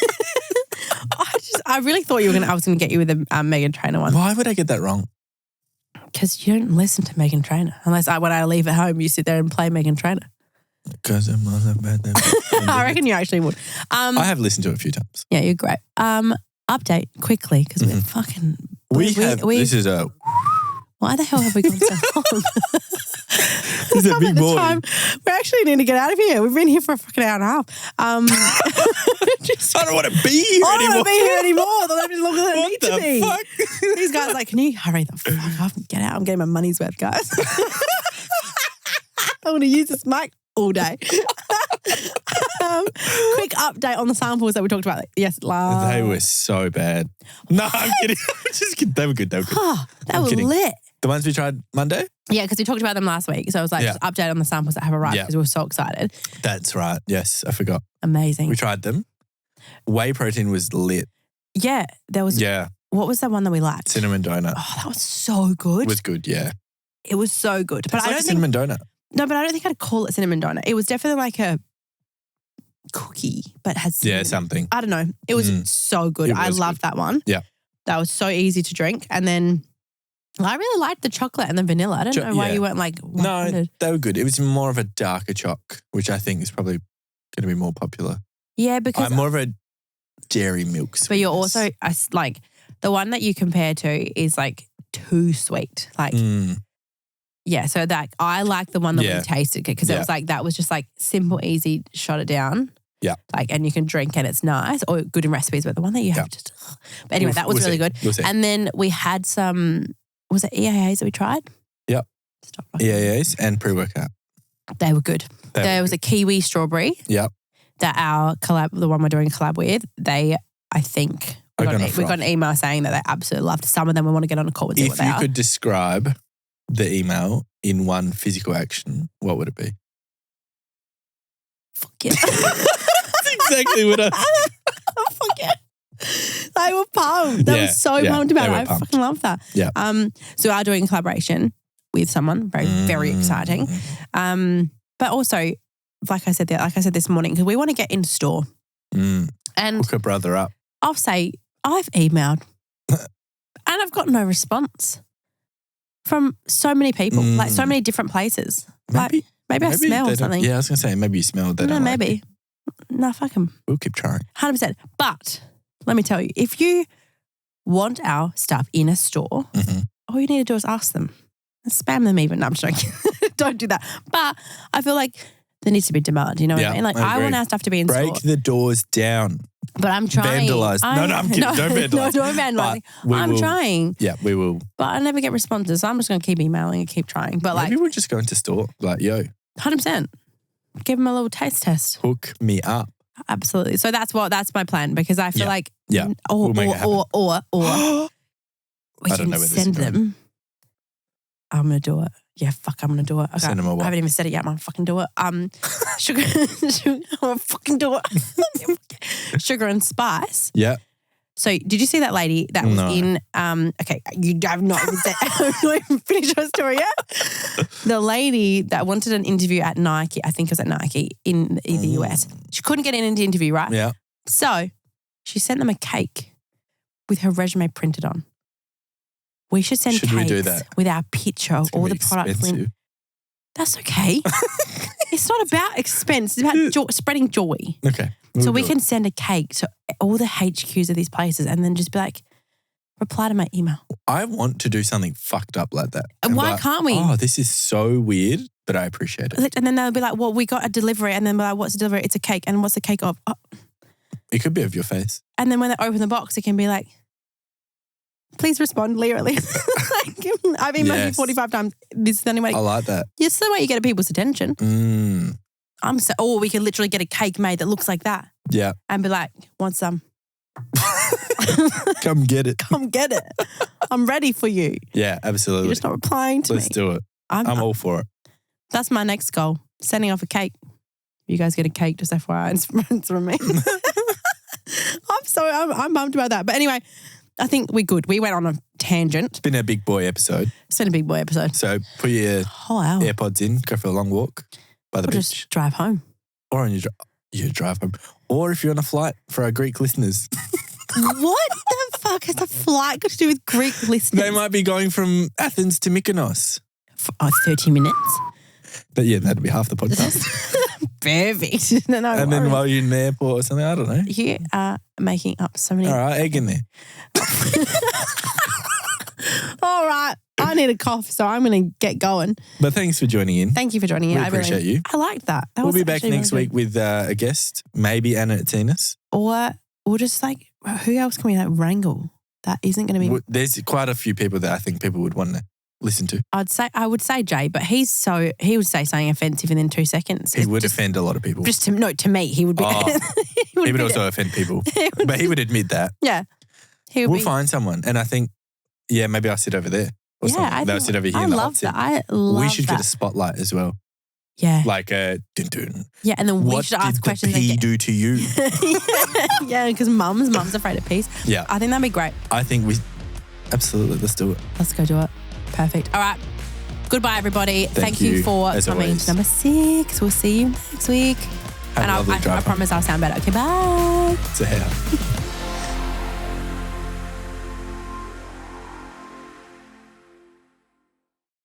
I really thought I was going to get you with the Meghan Trainor one. Why would I get that wrong? Because you don't listen to Meghan Trainor. Unless when I leave at home, you sit there and play Meghan Trainor. Because I'm not a bad I reckon you actually would. I have listened to it a few times. Yeah, you're great. Update quickly because we're fucking... This is a... Why the hell have we gone so long? This is a big boy. We actually need to get out of here. We've been here for a fucking hour and a half. I don't want to be here anymore. I don't want to be here anymore. They'll have to longer than I need to be. What the fuck? These guys are like, can you hurry the fuck up and get out? I'm getting my money's worth, guys. I want to use this mic all day. Quick update on the samples that we talked about. Yes, They were so bad. No, I'm kidding. I'm just kidding. They were good. They were kidding. Lit. The ones we tried Monday? Yeah, because we talked about them last week. So I was like, just update on the samples that have arrived because we were so excited. That's right. Yes, I forgot. Amazing. We tried them. Whey protein was lit. Yeah, there was. Yeah. What was the one that we liked? Cinnamon donut. Oh, that was so good. It was good, yeah. It was so good. But I don't think cinnamon donut. No, but I don't think I'd call it cinnamon donut. It was definitely like a cookie, but had cinnamon. Yeah, something. I don't know. It was so good. I loved that one. Yeah. That was so easy to drink. And then I really liked the chocolate and the vanilla. I don't know why you weren't like 100. No, they were good. It was more of a darker choc, which I think is probably going to be more popular. Yeah, because I'm more of a dairy milk sweetness. But you're also like the one that you compare to is like too sweet. Like yeah, so that I like the one that we tasted because it was like that was just like simple, easy, shot it down. Yeah. Like, and you can drink and it's nice or good in recipes, but the one that you have just. But anyway, that was really good. And then we had some, was it EAAs that we tried? Yep. EAAs and pre-workout. They were good. There was a kiwi strawberry. Yep. That our collab, the one we're doing a collab with, they, I think, we got an email saying that they absolutely loved. Some of them we want to get on a call and see what they are. If you could describe the email in one physical action, what would it be? Fuck yeah. That's exactly what I fuck yeah. They were pumped. They were so pumped about it. I fucking love that. Yeah. So we are doing a collaboration with someone. Very, very exciting. But also, like I said this morning, because we want to get in store. And hook a brother up. I'll say, I've emailed and I've got no response from so many people, like so many different places. Maybe I smell or something. Yeah, I was going to say, maybe you smelled that. No, maybe. No, fuck them. We'll keep trying. 100%. But let me tell you, if you want our stuff in a store, all you need to do is ask them. Spam them even. No, I'm just joking. Don't do that. But I feel like there needs to be demand, you know what I mean? Like I want our stuff to be in store. Break the doors down. But I'm trying. Vandalise. No, I'm kidding. Don't vandalise. No, don't vandalise. I'm trying. Yeah, we will. But I never get responses. So I'm just going to keep emailing and keep trying. But maybe we'll just go into store. Like, yo. 100%. Give them a little taste test. Hook me up. Absolutely. So that's my plan because I feel like we'll make it happen. or we can send them. I'm going to do it. Yeah, fuck, I'm going to do it. Okay. Send them a what? I haven't even said it yet. I'm going to fucking do it. Sugar, I'm going to fucking do it. Sugar and spice. Yeah. So did you see that lady that was in, okay, you have not even said, I have not even finished her story yet. The lady that wanted an interview at Nike, I think it was at Nike in the US. She couldn't get in an interview, right? Yeah. So she sent them a cake with her resume printed on. We should send cakes with our picture of all the products. That's okay. It's not about expense. It's about so joy. Okay. So we can send a cake to all the HQs of these places and then just be like, reply to my email. I want to do something fucked up like that. And why can't we? Oh, this is so weird, but I appreciate it. And then they'll be like, well, we got a delivery. And then we're like, what's the delivery? It's a cake. And what's the cake of? Oh. It could be of your face. And then when they open the box, it can be like, please respond, Leah. Like, I've emailed you 45 times. This is the only way. I like that. This is the way you get people's attention. Or we could literally get a cake made that looks like that. Yeah. And be like, want some? Come get it. Come get it. I'm ready for you. Yeah, absolutely. You're just not replying to me. Let's do it. I'm all for it. That's my next goal. Sending off a cake. You guys get a cake, just FYI. It's from me. I'm bummed about that. But anyway, I think we're good. We went on a tangent. It's been a big boy episode. It's been a big boy episode. So put your AirPods in, go for a long walk by the beach. Just drive home. Or on your drive home. Or if you're on a flight for our Greek listeners. What the fuck has a flight got to do with Greek listeners? They might be going from Athens to Mykonos. For 30 minutes? But yeah, that'd be half the podcast. Perfect. No, and then while you're in the airport or something, I don't know. You are making up so many. All right, egg in there. All right. I need a cough, so I'm going to get going. But thanks for joining in. Thank you for joining in. We appreciate you. I liked that. We'll be back next week with a guest, maybe Anna Atinas. Or we'll just like, who else can we like wrangle that isn't going to be? There's quite a few people that I think people would want to listen to. I would say Jay, but he would say something offensive within 2 seconds. He would offend a lot of people. To me, he would be. He would also offend people. But he would admit that. Yeah. We'll find someone. And I think, maybe I'll sit over there. Or something. They'll sit over here in the hot seat. I love that. We should get a spotlight as well. Yeah. Like a dun-dun. Yeah, and then we should ask questions. What did the pea do to you? Yeah, because mum's afraid of peas. Yeah. I think that'd be great. I think absolutely, let's do it. Let's go do it. Perfect. All right. Goodbye, everybody. Thank you for coming to number 6. We'll see you next week. Have a lovely drive I promise I'll sound better. Okay, bye. See ya.